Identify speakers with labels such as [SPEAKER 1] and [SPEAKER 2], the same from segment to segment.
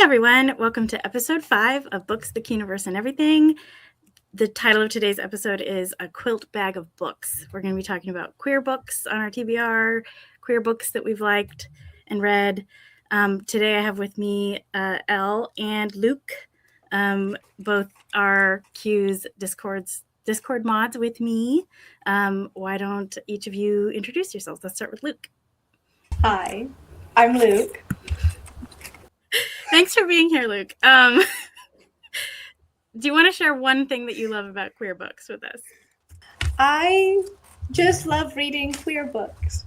[SPEAKER 1] everyone. Welcome to episode 5 of Books, the Qniverse, and Everything. The title of today's episode is A Quilt Bag of Books. We're going to be talking about queer books on our TBR, queer books that we've liked and read. Today I have with me Elle and Luke. Both are Q's Discord mods with me. Why don't each of you introduce yourselves? Let's start with Luke.
[SPEAKER 2] Hi, I'm Luke.
[SPEAKER 1] Thanks for being here, Luke. Do you want to share one thing that you love about queer books with us?
[SPEAKER 2] I just love reading queer books.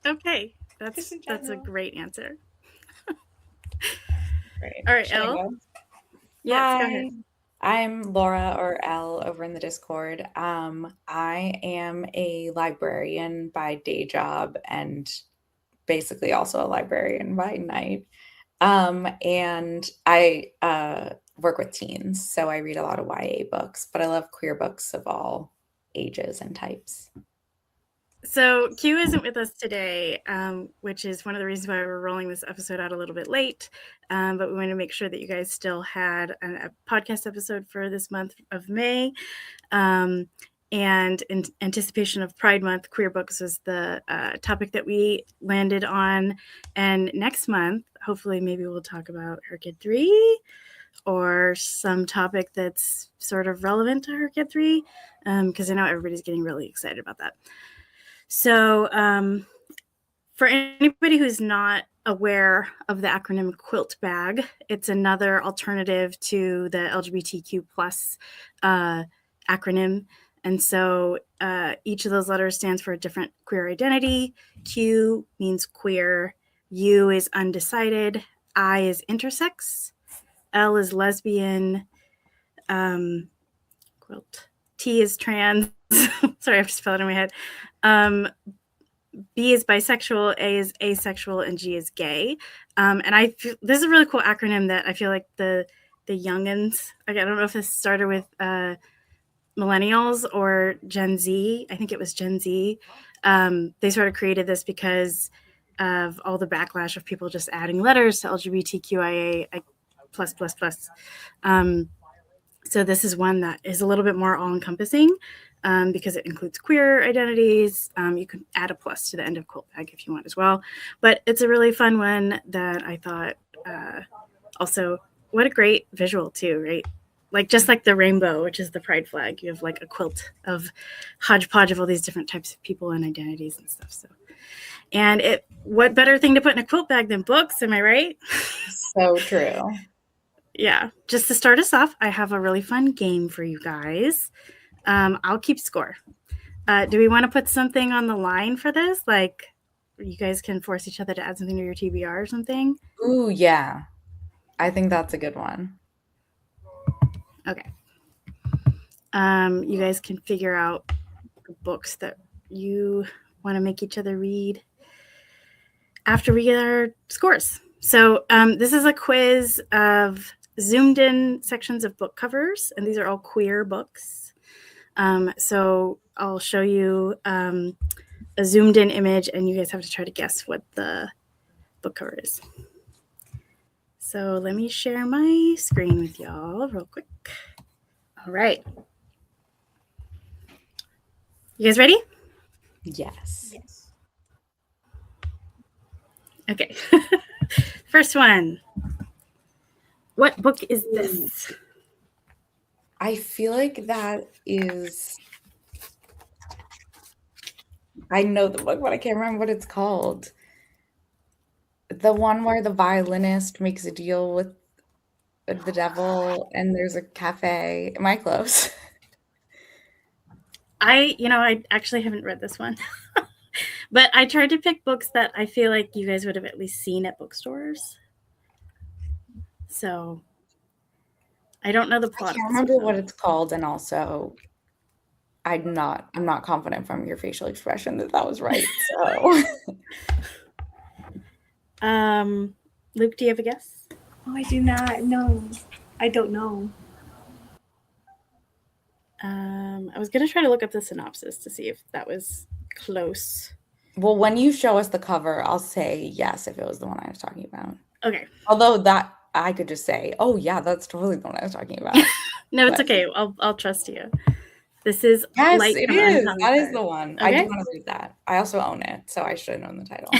[SPEAKER 1] Okay, that's a great answer.
[SPEAKER 3] Great.
[SPEAKER 1] All right, Elle. Yes,
[SPEAKER 3] Hi.
[SPEAKER 1] go ahead.
[SPEAKER 3] I'm Laura, or Elle, over in the Discord. I am a librarian by day job and basically also a librarian by night. And I work with teens, so I read a lot of YA books, but I love queer books of all ages and types.
[SPEAKER 1] So Q isn't with us today, which is one of the reasons why we're rolling this episode out a little bit late. But we want to make sure that you guys still had a podcast episode for this month of May. And in anticipation of Pride Month, queer books was the topic that we landed on. And next month, hopefully, maybe we'll talk about Her Kid 3 or some topic that's sort of relevant to Her Kid 3, because I know everybody's getting really excited about that. So for anybody who's not aware of the acronym Quiltbag, it's another alternative to the LGBTQ plus acronym. And so each of those letters stands for a different queer identity. Q means queer. U is undecided. I is intersex. L is lesbian. T is trans. Sorry, I have to spell it in my head. B is bisexual, A is asexual, and G is gay. And this is a really cool acronym that I feel like the youngins, I don't know if this started with millennials or Gen Z. I think it was Gen Z. They sort of created this because of all the backlash of people just adding letters to LGBTQIA plus. So this is one that is a little bit more all-encompassing because it includes queer identities. You can add a plus to the end of Quiltbag if you want as well. But it's a really fun one that I thought also, what a great visual too, right? Like just like the rainbow, which is the pride flag, you have like a quilt of hodgepodge of all these different types of people and identities and stuff. So, and what better thing to put in a quilt bag than books? Am I right?
[SPEAKER 3] So true.
[SPEAKER 1] Yeah. Just to start us off, I have a really fun game for you guys. I'll keep score. Do we want to put something on the line for this? Like you guys can force each other to add something to your TBR or something?
[SPEAKER 3] Ooh, yeah. I think that's a good one.
[SPEAKER 1] Okay. You guys can figure out the books that you want to make each other read after we get our scores. So this is a quiz of zoomed in sections of book covers, and these are all queer books. So I'll show you a zoomed in image, and you guys have to try to guess what the book cover is. So let me share my screen with y'all real quick. All right. You guys ready?
[SPEAKER 3] Yes.
[SPEAKER 1] Okay. First one. What book is this?
[SPEAKER 3] I feel like that is... I know the book, but I can't remember what it's called. The one where the violinist makes a deal with the devil and there's a cafe. Am I close?
[SPEAKER 1] I actually haven't read this one. But I tried to pick books that I feel like you guys would have at least seen at bookstores. So I don't know the plot.
[SPEAKER 3] I can't remember what it's called, and also I'm not confident from your facial expression that was right. So
[SPEAKER 1] Luke, do you have a guess?
[SPEAKER 2] Oh, I do not know. I don't know.
[SPEAKER 1] I was going to try to look up the synopsis to see if that was close.
[SPEAKER 3] Well, when you show us the cover, I'll say yes if it was the one I was talking about.
[SPEAKER 1] Okay.
[SPEAKER 3] Although that I could just say, oh yeah, that's totally the one I was talking about.
[SPEAKER 1] No, it's
[SPEAKER 3] But-
[SPEAKER 1] okay. I'll trust you. This is
[SPEAKER 3] Yes,
[SPEAKER 1] Light
[SPEAKER 3] it
[SPEAKER 1] from
[SPEAKER 3] is.
[SPEAKER 1] Uncommon
[SPEAKER 3] That is
[SPEAKER 1] Thread.
[SPEAKER 3] the one. I
[SPEAKER 1] Okay.
[SPEAKER 3] do want to read that. I also own it, so I should have known the title.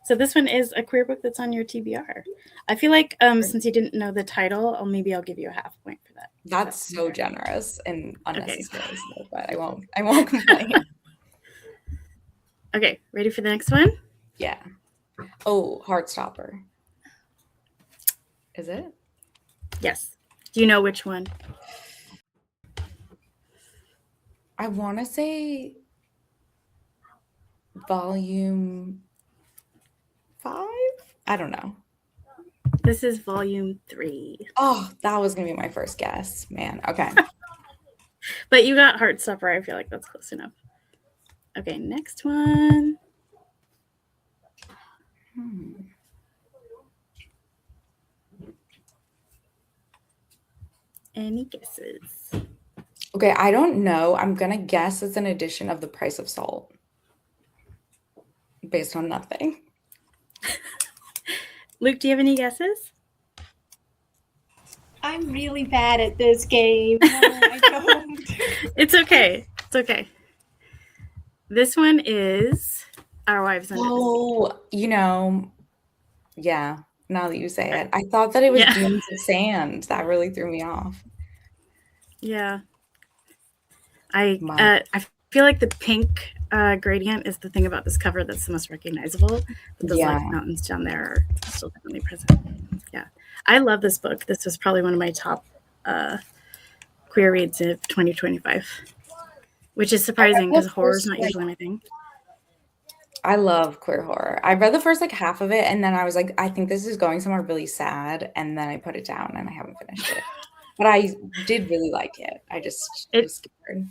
[SPEAKER 1] So this one is a queer book that's on your TBR. I feel like since you didn't know the title, maybe I'll give you a half point for that.
[SPEAKER 3] That's so generous and unnecessary, so, but I won't complain.
[SPEAKER 1] Okay, ready for the next one?
[SPEAKER 3] Yeah. Oh, Heartstopper. Is it?
[SPEAKER 1] Yes. Do you know which one?
[SPEAKER 3] I want to say volume 5? I don't know.
[SPEAKER 1] This is volume 3.
[SPEAKER 3] Oh, that was going to be my first guess, man. Okay.
[SPEAKER 1] But you got Heartstopper. I feel like that's close enough. Okay, next one. Any guesses?
[SPEAKER 3] Okay, I don't know. I'm going to guess it's an edition of The Price of Salt. Based on nothing.
[SPEAKER 1] Luke, do you have any guesses?
[SPEAKER 2] I'm really bad at this game. No, I don't.
[SPEAKER 1] It's okay. It's okay. This one is Our Wives Under the Sea.
[SPEAKER 3] Oh, yeah, now that you say it. I thought that it was Dunes of Sand. That really threw me off.
[SPEAKER 1] Yeah. I feel like the pink gradient is the thing about this cover that's the most recognizable. But those like mountains down there are still definitely present. Yeah. I love this book. This was probably one of my top queer reads of 2025. Which is surprising because horror is not usually my thing.
[SPEAKER 3] I love queer horror. I read the first like half of it and then I was like, I think this is going somewhere really sad. And then I put it down and I haven't finished it. But I did really like it. I just was scared.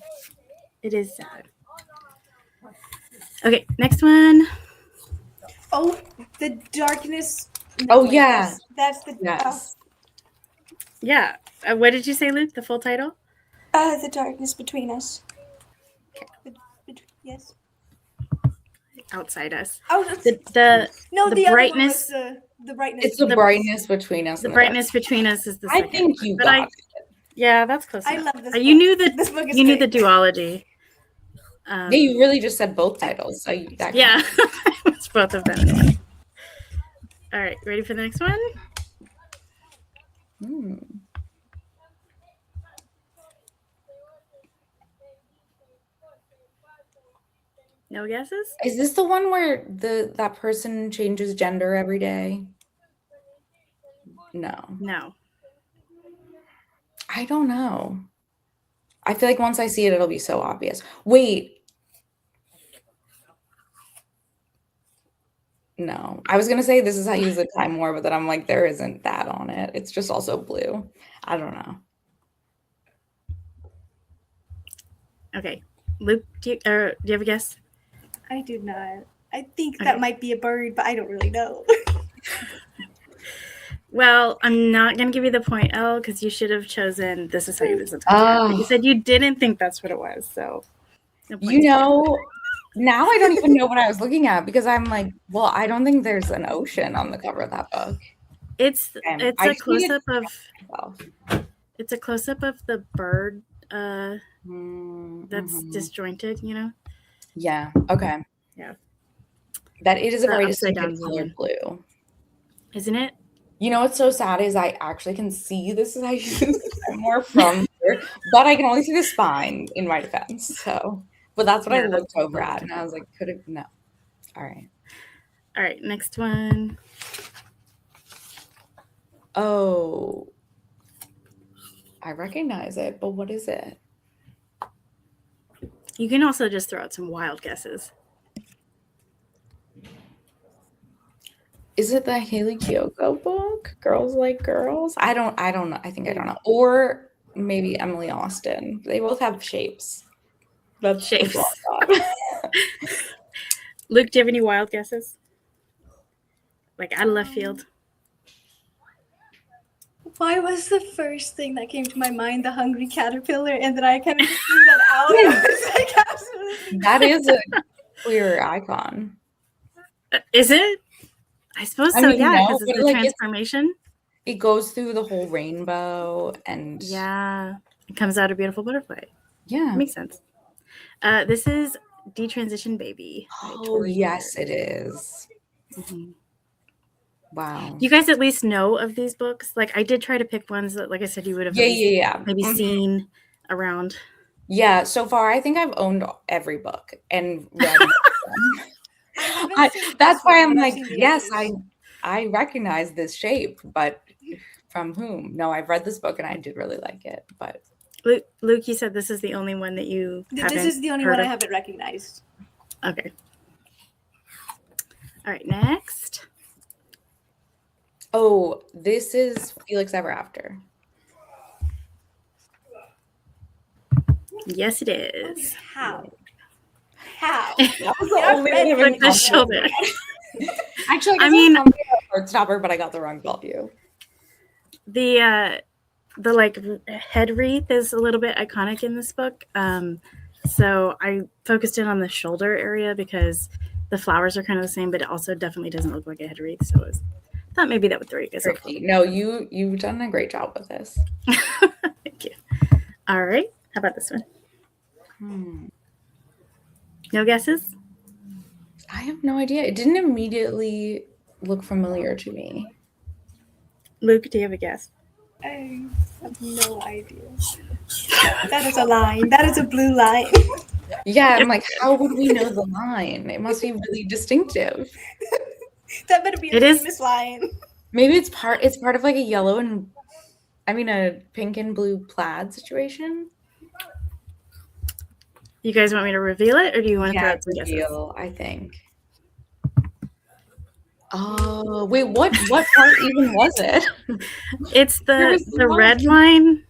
[SPEAKER 1] It is sad. Okay, next one.
[SPEAKER 2] Oh, The Darkness.
[SPEAKER 3] Oh, yeah.
[SPEAKER 2] That's the.
[SPEAKER 3] Yes.
[SPEAKER 1] Yeah. What did you say, Luke? The full title?
[SPEAKER 2] The Darkness Between Us. Yes.
[SPEAKER 1] Outside Us.
[SPEAKER 2] Oh,
[SPEAKER 1] the brightness.
[SPEAKER 2] The brightness.
[SPEAKER 3] It's the brightness between us.
[SPEAKER 1] The brightness between us is the
[SPEAKER 3] I
[SPEAKER 1] second.
[SPEAKER 3] think you got it.
[SPEAKER 1] Yeah, that's close
[SPEAKER 2] I
[SPEAKER 1] enough.
[SPEAKER 2] love this.
[SPEAKER 1] You knew that.
[SPEAKER 2] This book is
[SPEAKER 1] you knew
[SPEAKER 2] great.
[SPEAKER 1] the duology.
[SPEAKER 3] Yeah, you really just said both titles. So
[SPEAKER 1] yeah, it's both of them. All right, ready for the next one? No guesses?
[SPEAKER 3] Is this the one where that person changes gender every day?
[SPEAKER 1] No.
[SPEAKER 3] I don't know. I feel like once I see it, it'll be so obvious. Wait. No. I was going to say This Is How You Use the Time War, but then I'm like, there isn't that on it. It's just also blue. I don't know.
[SPEAKER 1] Okay. Luke, do you have a guess?
[SPEAKER 2] I do not. I think that might be a bird, but I don't really know.
[SPEAKER 1] Well, I'm not going to give you the point, Elle, because you should have chosen This Is How You Use the Time War. But you said you didn't think that's what it was, so.
[SPEAKER 3] No now I don't even know what I was looking at because I'm like, well, I don't think there's an ocean on the cover of that book.
[SPEAKER 1] It's a close-up of the bird that's disjointed,
[SPEAKER 3] Yeah. Okay.
[SPEAKER 1] Yeah.
[SPEAKER 3] That it is a very
[SPEAKER 1] upside down
[SPEAKER 3] distinctive color blue.
[SPEAKER 1] Isn't it?
[SPEAKER 3] You know what's so sad is I actually can see This Is How You Use the Time War from here, but I can only see the spine in my defense. So, but that's what I looked over at, and I was like, no. All right,
[SPEAKER 1] next one.
[SPEAKER 3] Oh, I recognize it, but what is it?
[SPEAKER 1] You can also just throw out some wild guesses.
[SPEAKER 3] Is it the Haley Kiyoko book? Girls Like Girls? I don't know. I think I don't know. Or maybe Emily Austen. They both have shapes.
[SPEAKER 1] That's shapes. Luke, do you have any wild guesses? Like out of left field?
[SPEAKER 2] Why was the first thing that came to my mind The Hungry Caterpillar, and then I kind of threw that out. I was like, absolutely.
[SPEAKER 3] That is a queer icon.
[SPEAKER 1] Is it? I suppose so, yeah, because it's the transformation.
[SPEAKER 3] It goes through the whole rainbow and
[SPEAKER 1] Yeah, it comes out a beautiful butterfly.
[SPEAKER 3] yeah.
[SPEAKER 1] Makes sense. This is Detransition Baby. by
[SPEAKER 3] Oh,
[SPEAKER 1] Tori
[SPEAKER 3] yes,
[SPEAKER 1] Beard.
[SPEAKER 3] it is.
[SPEAKER 1] Mhm.
[SPEAKER 3] Wow.
[SPEAKER 1] You guys at least know of these books? Like, I did try to pick ones that, like I said, you would have at least maybe
[SPEAKER 3] Mhm.
[SPEAKER 1] seen around.
[SPEAKER 3] Yeah, so far I think I've owned every book and read most of them.
[SPEAKER 2] haven't seen
[SPEAKER 3] That's
[SPEAKER 2] this
[SPEAKER 3] why
[SPEAKER 2] one,
[SPEAKER 3] I'm
[SPEAKER 2] but I've
[SPEAKER 3] like,
[SPEAKER 2] seen the
[SPEAKER 3] yes,
[SPEAKER 2] others.
[SPEAKER 3] I recognize this shape, but from whom? No, I've read this book and I did really like it, but
[SPEAKER 1] Luke, you said this is the only one that you haven't
[SPEAKER 2] This is the only
[SPEAKER 1] heard
[SPEAKER 2] one I
[SPEAKER 1] of?
[SPEAKER 2] haven't recognized.
[SPEAKER 1] Okay. All right, next.
[SPEAKER 3] oh, this is Felix Ever After.
[SPEAKER 1] Yes, it is.
[SPEAKER 2] How? How?
[SPEAKER 3] That was the
[SPEAKER 2] I've
[SPEAKER 3] only
[SPEAKER 2] read
[SPEAKER 3] one
[SPEAKER 1] Like the shoulder.
[SPEAKER 3] Actually,
[SPEAKER 1] I
[SPEAKER 3] I
[SPEAKER 1] mean-
[SPEAKER 3] mean, Heartstopper, but I got the wrong value.
[SPEAKER 1] The like head wreath is a little bit iconic in this book. So I focused in on the shoulder area because the flowers are kind of the same, but it also definitely doesn't look like a head wreath. So I thought maybe that would throw you guys off.
[SPEAKER 3] Tricky. No, you've done a great job with this.
[SPEAKER 1] Thank you. All right. How about this one?
[SPEAKER 3] Hmm.
[SPEAKER 1] No guesses?
[SPEAKER 3] I have no idea. It didn't immediately look familiar to me.
[SPEAKER 1] Luke, do you have a guess?
[SPEAKER 2] I have no idea. That is a line. That is a blue line.
[SPEAKER 3] Yeah, I'm like, how would we know the line? It must be really distinctive.
[SPEAKER 2] That better be a
[SPEAKER 1] It is-
[SPEAKER 2] famous line.
[SPEAKER 3] Maybe it's part of like a yellow and a pink and blue plaid situation.
[SPEAKER 1] You guys want me to reveal it, or do you want to throw
[SPEAKER 3] Yeah,
[SPEAKER 1] out some guesses?
[SPEAKER 3] reveal, I think. Oh, wait, what part even was it?
[SPEAKER 1] It's
[SPEAKER 3] There
[SPEAKER 1] the
[SPEAKER 3] was
[SPEAKER 1] the
[SPEAKER 3] one.
[SPEAKER 1] red line,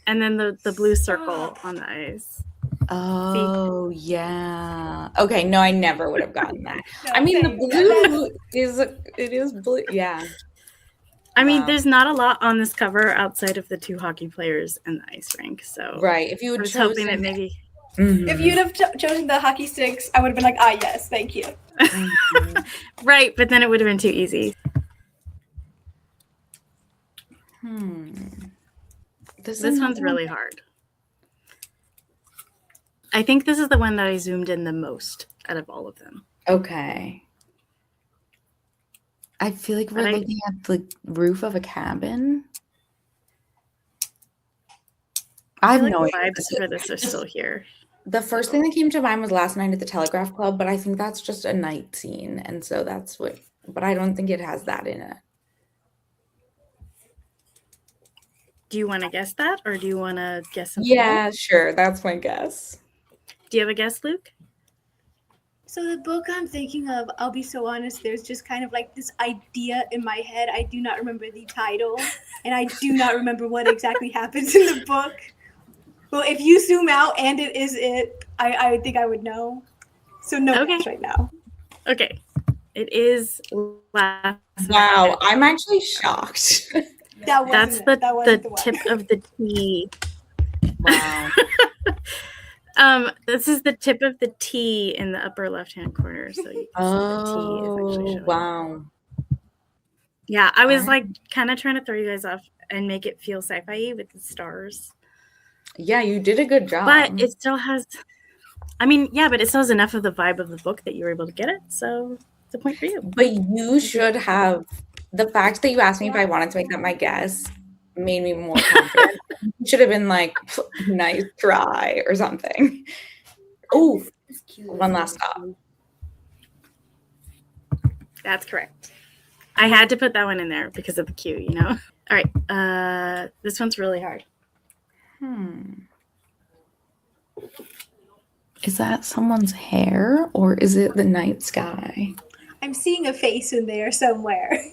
[SPEAKER 1] and then the blue circle on the eyes.
[SPEAKER 3] Oh, yeah. Okay, no, I never would have gotten that.
[SPEAKER 2] No,
[SPEAKER 3] I mean, the
[SPEAKER 2] same.
[SPEAKER 3] blue is blue. Yeah.
[SPEAKER 1] I mean,
[SPEAKER 3] Wow.
[SPEAKER 1] there's not a lot on this cover outside of the two hockey players and the ice rink. So
[SPEAKER 3] Right. If you
[SPEAKER 1] I
[SPEAKER 3] had
[SPEAKER 1] was hoping
[SPEAKER 3] chosen
[SPEAKER 1] that maybe.
[SPEAKER 3] Mhm.
[SPEAKER 2] If you'd have chosen the hockey sticks, I would have been like, ah, yes, thank you.
[SPEAKER 3] Mhm.
[SPEAKER 1] Right, but then it would have been too easy.
[SPEAKER 3] This
[SPEAKER 1] one's really hard. I think this is the one that I zoomed in the most out of all of them.
[SPEAKER 3] Okay. I feel like we're
[SPEAKER 1] But
[SPEAKER 3] looking at the roof of a cabin. I have
[SPEAKER 1] feel
[SPEAKER 3] no
[SPEAKER 1] like
[SPEAKER 3] idea.
[SPEAKER 1] the vibes for this are still here.
[SPEAKER 3] The first thing that came to mind was Last Night at the Telegraph Club, but I think that's just a night scene, and so that's what. But I don't think it has that in it.
[SPEAKER 1] Do you want to guess that, or do you want to guess something else?
[SPEAKER 3] Yeah, sure. That's my guess.
[SPEAKER 1] Do you have a guess, Luke?
[SPEAKER 2] So the book I'm thinking of, I'll be so honest, there's just kind of like this idea in my head. I do not remember the title, and I do not remember what exactly happens in the book. Well, if you zoom out and it is it, I think I would know. So no
[SPEAKER 1] Okay.
[SPEAKER 2] guess right now.
[SPEAKER 1] Okay. It is Last
[SPEAKER 3] Wow,
[SPEAKER 1] Night.
[SPEAKER 3] I'm actually shocked.
[SPEAKER 2] That
[SPEAKER 1] That's
[SPEAKER 2] wasn't it. That
[SPEAKER 1] the
[SPEAKER 2] wasn't the one.
[SPEAKER 1] tip of the T.
[SPEAKER 3] Wow.
[SPEAKER 1] This is the tip of the T in the upper left-hand corner. So you can see the T is actually showing.
[SPEAKER 3] Wow.
[SPEAKER 1] Yeah, I was
[SPEAKER 3] Alright.
[SPEAKER 1] like kind of trying to throw you guys off and make it feel sci-fi with the stars.
[SPEAKER 3] Yeah, you did a good job.
[SPEAKER 1] But it still has, I mean, yeah, but it still has enough of the vibe of the book that you were able to get it. So it's a point for you.
[SPEAKER 3] But you should have. The fact that you asked me if I wanted to make that my guess made me more confident. You should have been like, nice try or something. Oh, one last stop.
[SPEAKER 1] That's correct. I had to put that one in there because of the cue, you know? All right. This one's really hard.
[SPEAKER 3] Is that someone's hair or is it the night sky?
[SPEAKER 2] I'm seeing a face in there somewhere.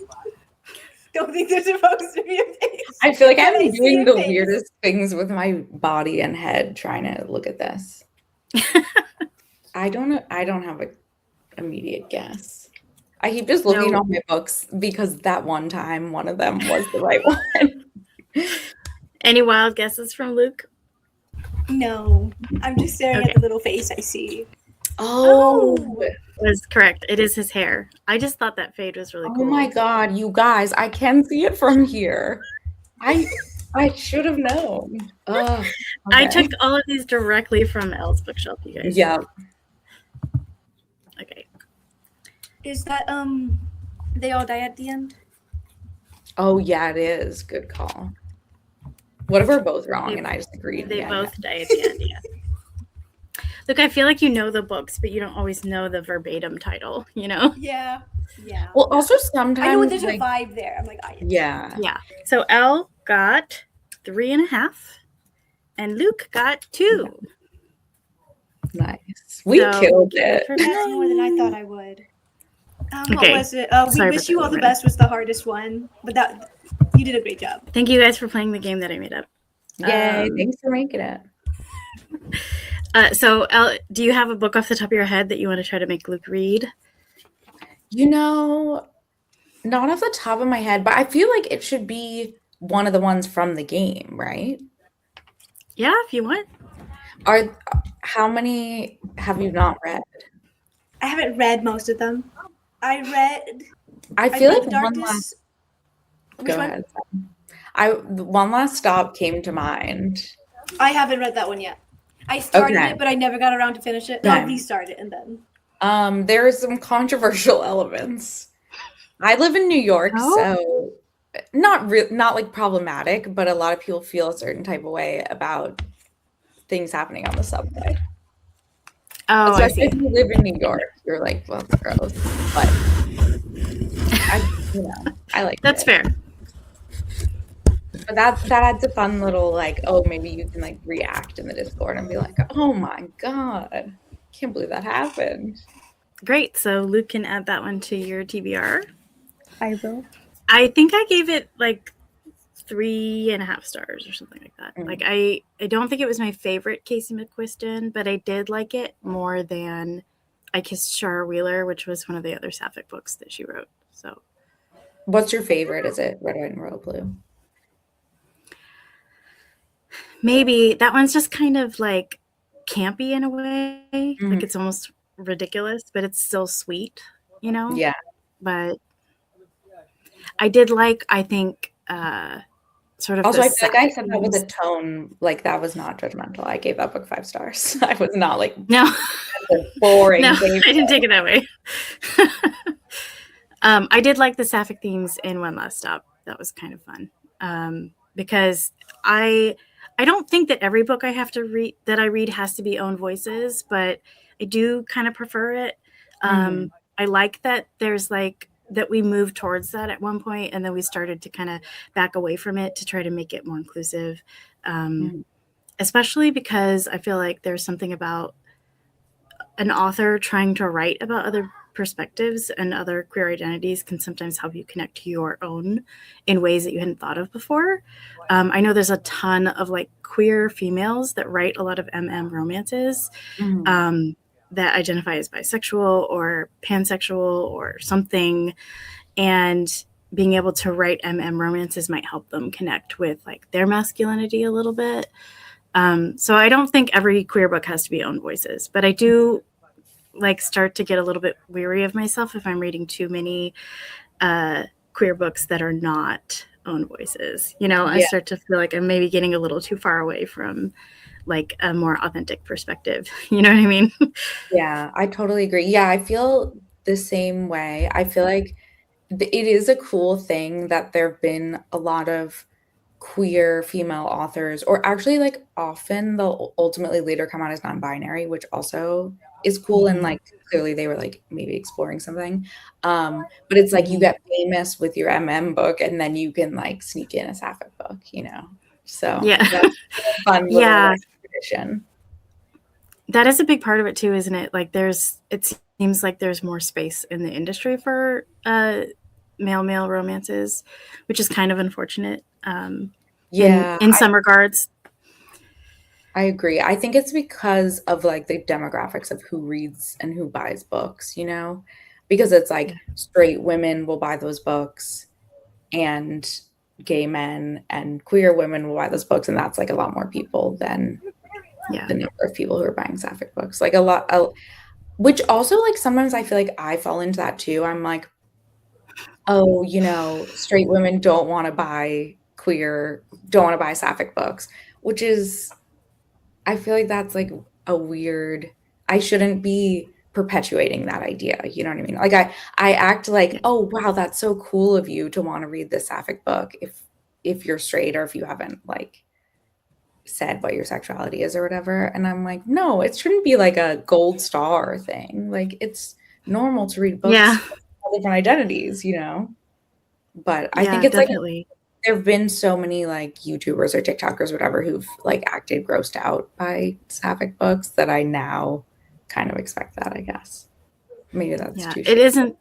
[SPEAKER 2] Don't think there's supposed to be a face.
[SPEAKER 3] I feel like
[SPEAKER 2] But I
[SPEAKER 3] I'm
[SPEAKER 2] see
[SPEAKER 3] doing
[SPEAKER 2] a
[SPEAKER 3] the
[SPEAKER 2] face.
[SPEAKER 3] weirdest things with my body and head trying to look at this. I don't have an immediate guess. I keep just looking
[SPEAKER 1] No.
[SPEAKER 3] on my books because that one time one of them was the right one.
[SPEAKER 1] Any wild guesses from Luke?
[SPEAKER 2] No, I'm just staring
[SPEAKER 1] Okay.
[SPEAKER 2] at the little face I see.
[SPEAKER 3] Oh,
[SPEAKER 1] Was correct. It is his hair. I just thought that fade was really
[SPEAKER 3] oh
[SPEAKER 1] cool.
[SPEAKER 3] my God, you guys, I can see it from here. I should have known.
[SPEAKER 1] I
[SPEAKER 3] Okay.
[SPEAKER 1] took all of these directly from Elle's bookshelf, you guys.
[SPEAKER 3] Yeah.
[SPEAKER 1] Okay.
[SPEAKER 2] Is that they all die at the end?
[SPEAKER 3] Oh yeah, it is. Good call. What if we're both wrong and I just agreed?
[SPEAKER 1] They
[SPEAKER 3] Yeah,
[SPEAKER 1] both die at the end, yeah. Look, I feel like you know the books, but you don't always know the verbatim title, you know?
[SPEAKER 2] Yeah. Yeah.
[SPEAKER 3] Well, also sometimes
[SPEAKER 2] I know there's
[SPEAKER 3] like,
[SPEAKER 2] a vibe there. I'm like,
[SPEAKER 3] yeah.
[SPEAKER 1] Yeah. So Elle got 3.5 and Luke got 2.
[SPEAKER 3] Nice. We
[SPEAKER 1] So,
[SPEAKER 3] killed it.
[SPEAKER 2] That's more than I thought I would. What
[SPEAKER 1] Okay.
[SPEAKER 2] was it? We
[SPEAKER 1] Sorry
[SPEAKER 2] wish
[SPEAKER 1] about
[SPEAKER 2] you
[SPEAKER 1] that,
[SPEAKER 2] all the
[SPEAKER 1] everybody.
[SPEAKER 2] best was the hardest one, but that you did a great job.
[SPEAKER 1] Thank you guys for playing the game that I made up.
[SPEAKER 3] Yay, thanks for making it.
[SPEAKER 1] So, Elle, do you have a book off the top of your head that you want to try to make Luke read?
[SPEAKER 3] You know, not off the top of my head, but I feel like it should be one of the ones from the game, right?
[SPEAKER 1] Yeah, if you want.
[SPEAKER 3] How many have you not read?
[SPEAKER 2] I haven't read most of them. I
[SPEAKER 3] feel
[SPEAKER 2] read
[SPEAKER 3] like
[SPEAKER 2] The Darkness.
[SPEAKER 3] Go ahead. One Last Stop came to mind.
[SPEAKER 2] I haven't read that one yet. I started it, but I never got around to finish it. I'll restart it and then.
[SPEAKER 3] There are some controversial elements. I live in New York, so not like problematic, but a lot of people feel a certain type of way about things happening on the subway.
[SPEAKER 1] Oh,
[SPEAKER 3] especially if you live in New York, you're like, well, it's gross. But I like
[SPEAKER 1] that's fair.
[SPEAKER 3] But that adds a fun little like, oh, maybe you can like react in the Discord and be like, oh my God, can't believe that happened.
[SPEAKER 1] Great. So Luke can add that one to your TBR.
[SPEAKER 2] I will.
[SPEAKER 1] I think I gave it like 3.5 stars or something like that. Like I don't think it was my favorite Casey McQuiston, but I did like it more than I Kissed Shara Wheeler, which was one of the other Sapphic books that she wrote. So,
[SPEAKER 3] what's your favorite? Is it Red, White, and Royal Blue?
[SPEAKER 1] Maybe that one's just kind of like campy in a way. Like it's almost ridiculous, but it's still sweet, you know?
[SPEAKER 3] Yeah.
[SPEAKER 1] But I did like, I think, sort of.
[SPEAKER 3] Also, I feel like I said that with a tone, like that was not judgmental. I gave that book 5 stars. I was not like,
[SPEAKER 1] no,
[SPEAKER 3] boring.
[SPEAKER 1] No, I didn't take it that way. I did like the Sapphic themes in One Last Stop. That was kind of fun because I don't think that every book I read has to be own voices, but I do kind of prefer it. I like that there's like that we moved towards that at one point, and then we started to kind of back away from it to try to make it more inclusive, especially because I feel like there's something about an author trying to write about other perspectives and other queer identities can sometimes help you connect to your own in ways that you hadn't thought of before. I know there's a ton of like queer females that write a lot of romances that identify as bisexual or pansexual or something, and being able to write romances might help them connect with like their masculinity a little bit. So I don't think every queer book has to be own voices, but I do like start to get a little bit weary of myself if I'm reading too many queer books that are not own voices. You know, I start to feel like I'm maybe getting a little too far away from like a more authentic perspective. You know what I mean?
[SPEAKER 3] Yeah, I totally agree. Yeah, I feel the same way. I feel like it is a cool thing that there have been a lot of queer female authors, or actually like often they'll ultimately later come out as non-binary, which also is cool. And like clearly they were like maybe exploring something. But it's like you get famous with your book and then you can like sneak in a Sapphic book, you know? So that's a fun little tradition.
[SPEAKER 1] That is a big part of it too, isn't it? Like it seems like there's more space in the industry for male romances, which is kind of unfortunate. In some regards.
[SPEAKER 3] I agree. I think it's because of like the demographics of who reads and who buys books, you know, because it's like straight women will buy those books and gay men and queer women will buy those books. And that's like a lot more people than the number of people who are buying Sapphic books. Like Which also, like, sometimes I feel like I fall into that too. I'm like, oh, straight women don't want to buy sapphic books, which is, I feel like that's like a weird, I shouldn't be perpetuating that idea. You know what I mean? Like I act like, oh wow, that's so cool of you to want to read this sapphic book if you're straight or if you haven't like said what your sexuality is or whatever. And I'm like, no, it shouldn't be like a gold star thing. Like it's normal to read books
[SPEAKER 1] Yeah.
[SPEAKER 3] with all different identities, But I think
[SPEAKER 1] Yeah,
[SPEAKER 3] it's like
[SPEAKER 1] definitely.
[SPEAKER 3] there have been so many like YouTubers or TikTokers, whatever, who've like acted grossed out by sapphic books that I now kind of expect that, I guess. Maybe that's
[SPEAKER 1] Yeah,
[SPEAKER 3] too
[SPEAKER 1] it
[SPEAKER 3] short.
[SPEAKER 1] isn't.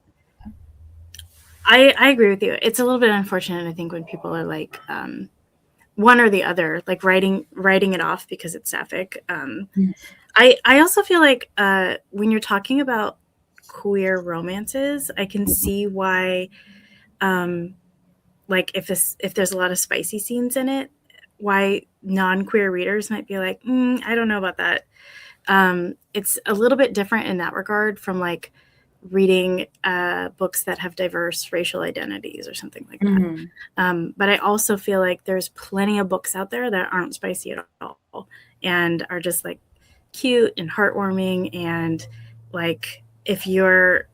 [SPEAKER 1] I agree with you. It's a little bit unfortunate, I think, when people are like one or the other, like writing it off because it's sapphic. I also feel like when you're talking about queer romances, I can see why, like if there's a lot of spicy scenes in it, why non-queer readers might be like, I don't know about that. It's a little bit different in that regard from like reading books that have diverse racial identities or something like that.
[SPEAKER 3] Mm-hmm.
[SPEAKER 1] But I also feel like there's plenty of books out there that aren't spicy at all and are just like cute and heartwarming. And like, if you're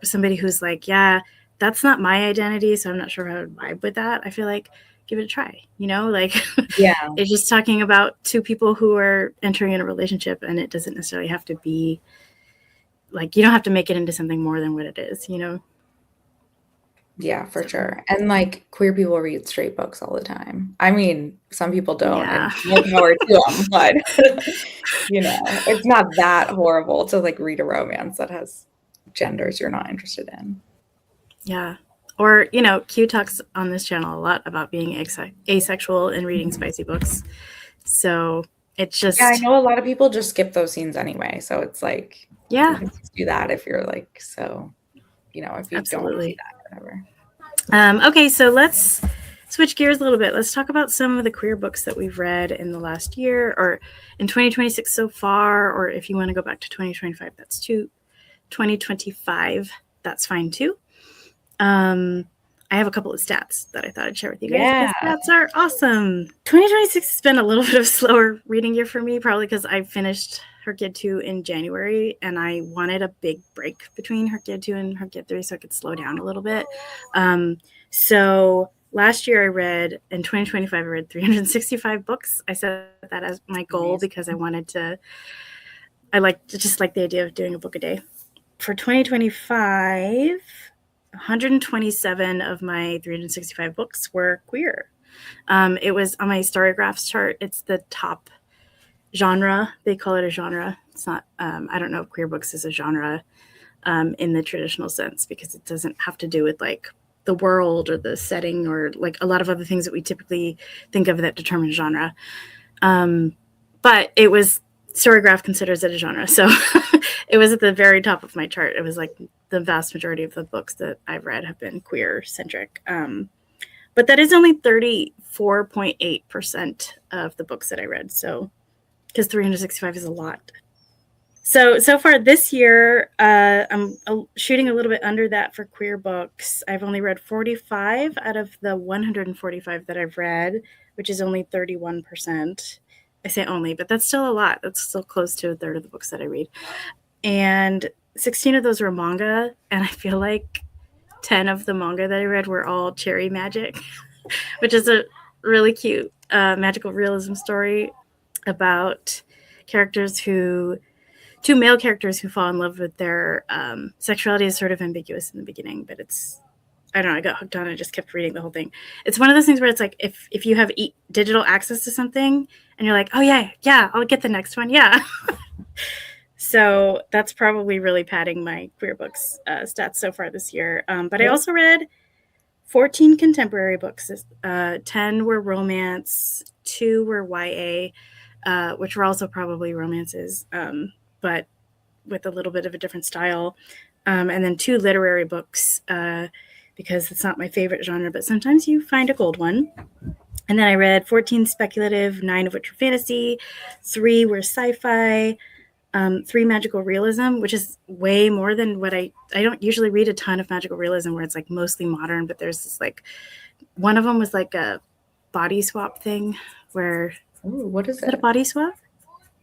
[SPEAKER 1] somebody who's like, yeah, that's not my identity, so I'm not sure how I would vibe with that, I feel like give it a try, like
[SPEAKER 3] Yeah.
[SPEAKER 1] it's just talking about two people who are entering in a relationship, and it doesn't necessarily have to be like, you don't have to make it into something more than what it is.
[SPEAKER 3] Yeah, for sure. And like queer people read straight books all the time. I mean, some people don't,
[SPEAKER 1] Yeah.
[SPEAKER 3] and more power to them, but it's not that horrible to like read a romance that has genders you're not interested in.
[SPEAKER 1] Yeah. Or, Q talks on this channel a lot about being asexual and reading spicy books. So it's just.
[SPEAKER 3] Yeah, I know a lot of people just skip those scenes anyway. So it's like,
[SPEAKER 1] yeah,
[SPEAKER 3] you can just do that if you're like, so, if you
[SPEAKER 1] absolutely
[SPEAKER 3] don't want to see that, whatever.
[SPEAKER 1] Okay, so let's switch gears a little bit. Let's talk about some of the queer books that we've read in the last year or in 2026 so far, or if you want to go back to 2025, that's 2025. That's fine too. I have a couple of stats that I thought I'd share with you guys.
[SPEAKER 3] Yeah.
[SPEAKER 1] Stats are awesome. 2026 has been a little bit of a slower reading year for me, probably because I finished Her Kid 2 in January, and I wanted a big break between Her Kid 2 and Her Kid 3 so I could slow down a little bit. So last year in 2025, I read 365 books. I set that as my goal because I just like the idea of doing a book a day. For 2025, 127 of my 365 books were queer. It was on my Storygraphs chart. It's the top genre. They call it a genre. It's not, I don't know if queer books is a genre in the traditional sense, because it doesn't have to do with like the world or the setting or like a lot of other things that we typically think of that determine genre. But it was, Storygraph considers it a genre. So it was at the very top of my chart. It was like the vast majority of the books that I've read have been queer centric. But that is only 34.8% of the books that I read. So, because 365 is a lot. So far this year, I'm shooting a little bit under that for queer books. I've only read 45 out of the 145 that I've read, which is only 31%. I say only, but that's still a lot. That's still close to a third of the books that I read. And 16 of those were manga, and I feel like 10 of the manga that I read were all cherry magic, which is a really cute magical realism story about two male characters who fall in love with their sexuality is sort of ambiguous in the beginning, but I don't know, I got hooked on it. I just kept reading the whole thing. It's one of those things where it's like, if you have digital access to something and you're like, oh yeah, I'll get the next one. Yeah. So that's probably really padding my queer books stats so far this year. But I also read 14 contemporary books. 10 were romance, 2 were YA, which were also probably romances, but with a little bit of a different style. And then 2 literary books, because it's not my favorite genre, but sometimes you find a gold one. And then I read 14 speculative, 9 of which were fantasy, 3 were sci-fi, 3 magical realism, which is way more than what I don't usually read a ton of magical realism where it's like mostly modern, but there's this like, one of them was like a body swap thing where,
[SPEAKER 3] Ooh, what is
[SPEAKER 1] it a
[SPEAKER 3] it?
[SPEAKER 1] body swap?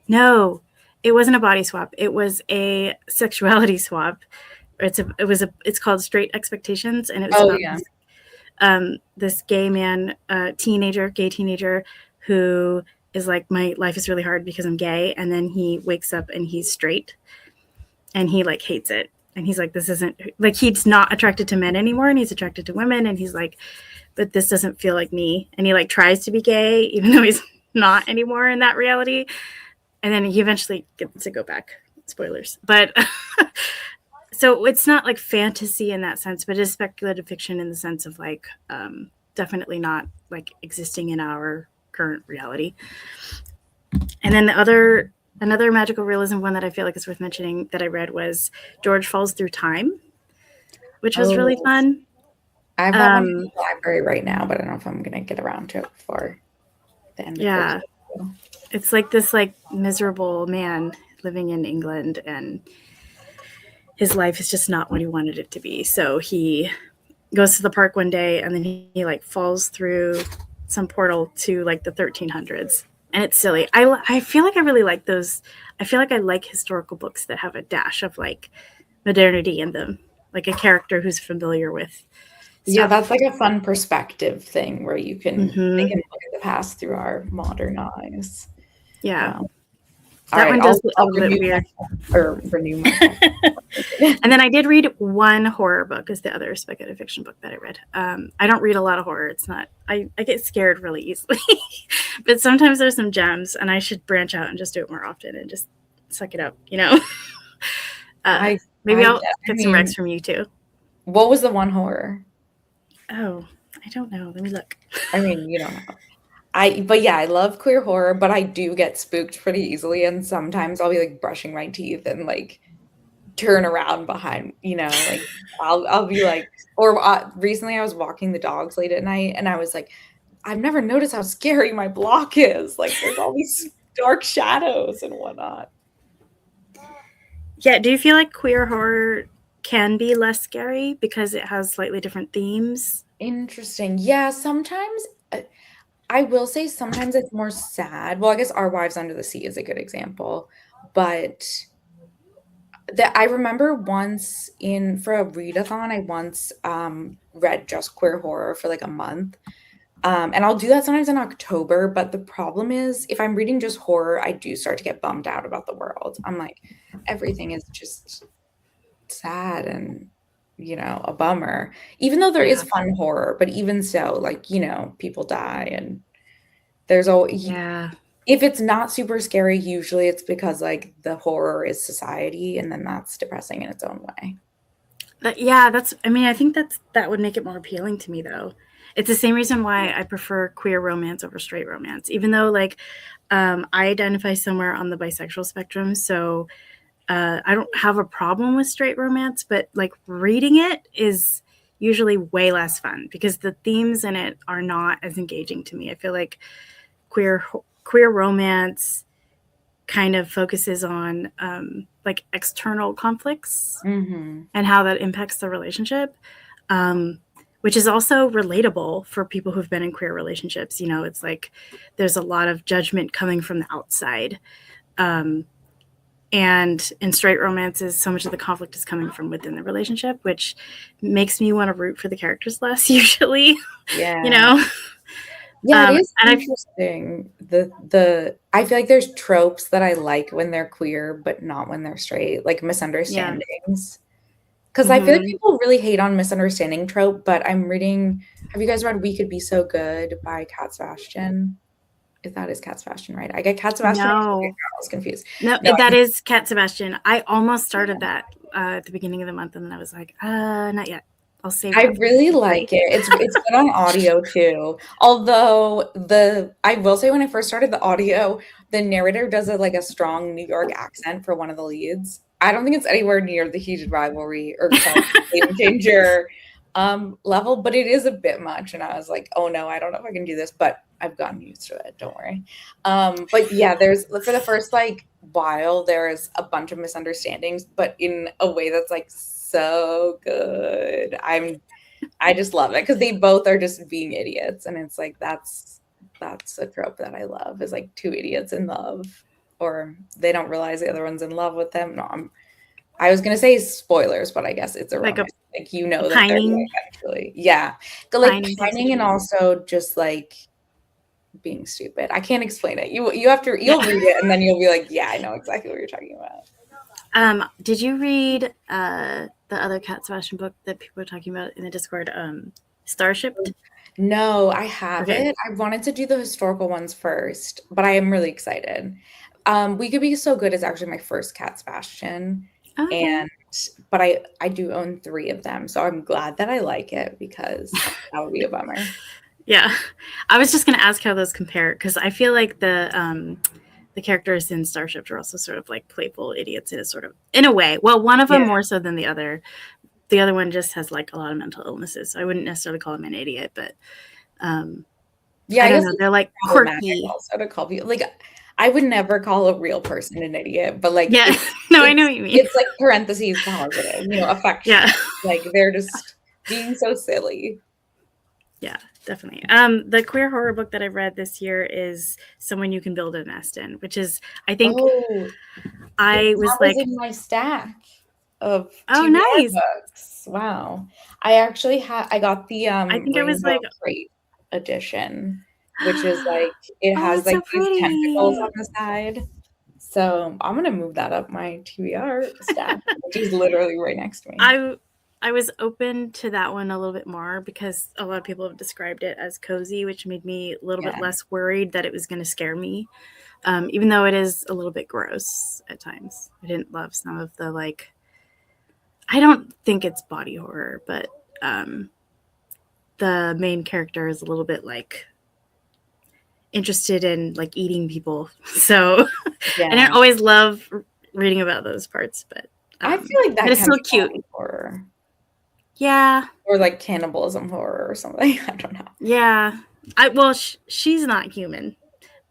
[SPEAKER 1] No, it wasn't a body swap. It was a sexuality swap. It's called Straight Expectations, and it was about this gay man, gay teenager, who is like, my life is really hard because I'm gay, and then he wakes up and he's straight, and he like hates it, and he's like, this isn't like, he's not attracted to men anymore, and he's attracted to women, and he's like, but this doesn't feel like me, and he like tries to be gay even though he's not anymore in that reality, and then he eventually gets to go back. Spoilers, but so it's not like fantasy in that sense, but it is speculative fiction in the sense of like, definitely not like existing in our current reality. And then another magical realism one that I feel like is worth mentioning that I read was George Falls Through Time, which was really fun.
[SPEAKER 3] I have one in the library right now, but I don't know if I'm going to get around to it before the end.
[SPEAKER 1] Yeah. It's like this like miserable man living in England, and his life is just not what he wanted it to be. So he goes to the park one day, and then he like falls through some portal to like the 1300s, and it's silly. I feel like I really like those. I feel like I like historical books that have a dash of like modernity in them, like a character who's familiar with stuff.
[SPEAKER 3] Yeah, that's like a fun perspective thing where you can they can look at the past through our modern eyes.
[SPEAKER 1] Yeah.
[SPEAKER 3] That
[SPEAKER 1] one does a little bit weird.
[SPEAKER 3] Renew my
[SPEAKER 1] And then I did read one horror book as the other speculative fiction book that I read. I don't read a lot of horror. It's not, I get scared really easily, but sometimes there's some gems, and I should branch out and just do it more often and just suck it up, you know? Maybe I'll get some recs from you too.
[SPEAKER 3] What was the one horror?
[SPEAKER 1] Oh, I don't know. Let me look.
[SPEAKER 3] I mean, you don't know. But yeah, I love queer horror, but I do get spooked pretty easily, and sometimes I'll be like brushing my teeth and like turn around behind, you know, like I'll be like, or recently I was walking the dogs late at night, and I was like, I've never noticed how scary my block is. Like there's all these dark shadows and whatnot.
[SPEAKER 1] Yeah, do you feel like queer horror can be less scary because it has slightly different themes?
[SPEAKER 3] Interesting. Yeah, sometimes. I will say sometimes it's more sad. Well, I guess Our Wives Under the Sea is a good example. But I remember once for a readathon, I once read just queer horror for like a month. And I'll do that sometimes in October. But the problem is, if I'm reading just horror, I do start to get bummed out about the world. I'm like, everything is just sad and, you know, a bummer, even though there is fun horror, but even so, like, you know, people die, and there's always, if it's not super scary, usually it's because like the horror is society, and then that's depressing in its own way.
[SPEAKER 1] I think that would make it more appealing to me though. It's the same reason why I prefer queer romance over straight romance, even though like, I identify somewhere on the bisexual spectrum. So I don't have a problem with straight romance, but like reading it is usually way less fun because the themes in it are not as engaging to me. I feel like queer romance kind of focuses on like external conflicts and how that impacts the relationship, which is also relatable for people who've been in queer relationships. You know, it's like there's a lot of judgment coming from the outside. And in straight romances, so much of the conflict is coming from within the relationship, which makes me want to root for the characters less usually.
[SPEAKER 3] Yeah.
[SPEAKER 1] You know?
[SPEAKER 3] Yeah, it is interesting. I feel like there's tropes that I like when they're queer, but not when they're straight, like misunderstandings. Because I feel like people really hate on misunderstanding trope, but I'm reading, have you guys read We Could Be So Good by Cat Sebastian? If that is Cat Sebastian, right? I get Cat Sebastian.
[SPEAKER 1] No.
[SPEAKER 3] I was confused.
[SPEAKER 1] No, that is Cat Sebastian. I almost started that at the beginning of the month, and then I was like, not yet. I'll save it.
[SPEAKER 3] I really like it. It's good on audio too. Although I will say when I first started the audio, the narrator does a strong New York accent for one of the leads. I don't think it's anywhere near the Heated Rivalry or Game Changer level, but it is a bit much. And I was like, oh no, I don't know if I can do this, but I've gotten used to it. Don't worry. But yeah, there's for the first while there's a bunch of misunderstandings, but in a way that's like so good. I just love it because they both are just being idiots, and it's like that's a trope that I love, is like two idiots in love, or they don't realize the other one's in love with them. No, I was gonna say spoilers, but I guess it's
[SPEAKER 1] Like
[SPEAKER 3] erroneous. Like you know that they're
[SPEAKER 1] pining.
[SPEAKER 3] gonna eventually, yeah, like
[SPEAKER 1] Pining
[SPEAKER 3] pining, and also just like being stupid. I can't explain it. You have to, you'll read it and then you'll be like, yeah, I know exactly what you're talking about.
[SPEAKER 1] Did you read the other Cat Sebastian book that people were talking about in the Discord, Starship?
[SPEAKER 3] No, I haven't.
[SPEAKER 1] Okay.
[SPEAKER 3] I wanted to do the historical ones first, but I am really excited. We Could Be So Good is actually my first Cat Sebastian.
[SPEAKER 1] Okay.
[SPEAKER 3] But I do own 3 of them, so I'm glad that I like it, because that would be a bummer.
[SPEAKER 1] Yeah, I was just going to ask how those compare, because I feel like the characters in Starship are also sort of like playful idiots in a way. Well, one of them more so than the other. The other one just has like a lot of mental illnesses, so I wouldn't necessarily call him an idiot, but
[SPEAKER 3] yeah,
[SPEAKER 1] I don't know. They're like quirky.
[SPEAKER 3] Also to call people, like, I would never call a real person an idiot, but like,
[SPEAKER 1] yeah, no, I know what you mean.
[SPEAKER 3] It's like parentheses positive, affection.
[SPEAKER 1] Yeah,
[SPEAKER 3] like they're just being so silly.
[SPEAKER 1] Yeah, definitely. The queer horror book that I read this year is Someone You Can Build a Nest In, which is, I think, I was like,
[SPEAKER 3] in my stack of
[SPEAKER 1] nice
[SPEAKER 3] books. Wow, I actually I got the
[SPEAKER 1] I think it was like
[SPEAKER 3] Crate edition, which is like it has like
[SPEAKER 1] so
[SPEAKER 3] these tentacles on the side. So I'm gonna move that up my TBR stack, which is literally right next to me.
[SPEAKER 1] I was open to that one a little bit more because a lot of people have described it as cozy, which made me a little bit less worried that it was going to scare me, even though it is a little bit gross at times. I didn't love some of the, like, I don't think it's body horror, but the main character is a little bit like interested in like eating people. So I didn't always love reading about those parts, but
[SPEAKER 3] I feel like that
[SPEAKER 1] is so cute.
[SPEAKER 3] Horror.
[SPEAKER 1] Yeah.
[SPEAKER 3] Or like cannibalism horror or something. I don't know.
[SPEAKER 1] Yeah. She's not human,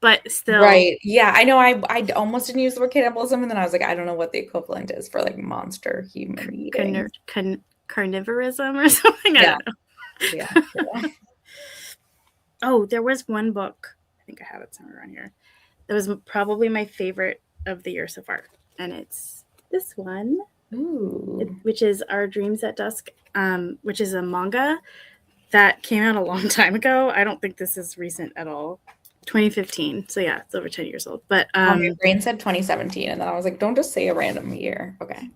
[SPEAKER 1] but still.
[SPEAKER 3] Right. Yeah, I know. I almost didn't use the word cannibalism, and then I was like, I don't know what the equivalent is for like monster human eating.
[SPEAKER 1] Carnivorism or something. I don't know.
[SPEAKER 3] Yeah.
[SPEAKER 1] Oh, there was one book. I think I have it somewhere around here. That was probably my favorite of the year so far, and it's this one. Which is Our Dreams at Dusk, which is a manga that came out a long time ago. I don't think this is recent at all. 2015. So yeah, it's over 10 years old. But
[SPEAKER 3] my brain said 2017, and then I was like, don't just say a random year. Okay.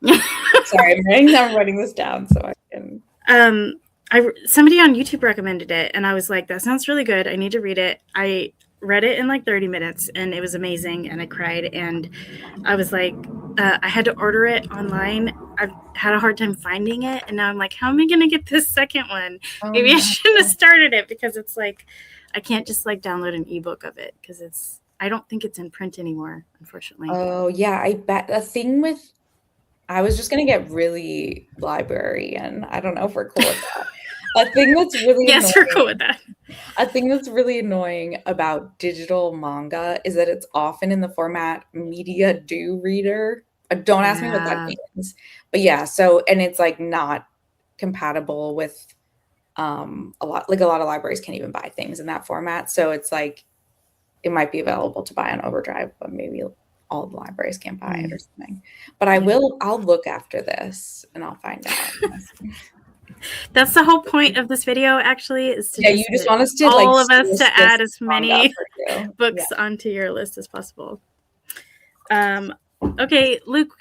[SPEAKER 3] Sorry, I'm writing this down so I can.
[SPEAKER 1] Somebody on YouTube recommended it, and I was like, that sounds really good. I need to read it. I read it in like 30 minutes, and it was amazing, and I cried, and I was like, I had to order it online. I've had a hard time finding it, and now I'm like, how am I going to get this second one? Maybe I shouldn't have started it, because it's like, I can't just like download an ebook of it, because I don't think it's in print anymore, unfortunately.
[SPEAKER 3] Oh yeah, I bet the thing with, I was just going to get really librarian. I don't know if we're cool with that. A thing that's really
[SPEAKER 1] yes, we're cool with that.
[SPEAKER 3] A thing that's really annoying about digital manga is that it's often in the format media do reader. Don't ask me what that means. But yeah, so, and it's like not compatible with a lot of libraries can't even buy things in that format. So it's like it might be available to buy on Overdrive, but maybe all the libraries can't buy it or something. But I'll look after this and I'll find out.
[SPEAKER 1] That's the whole point of this video, actually, is to
[SPEAKER 3] you just want us to
[SPEAKER 1] all of us to add as many books onto your list as possible. Okay, Luke,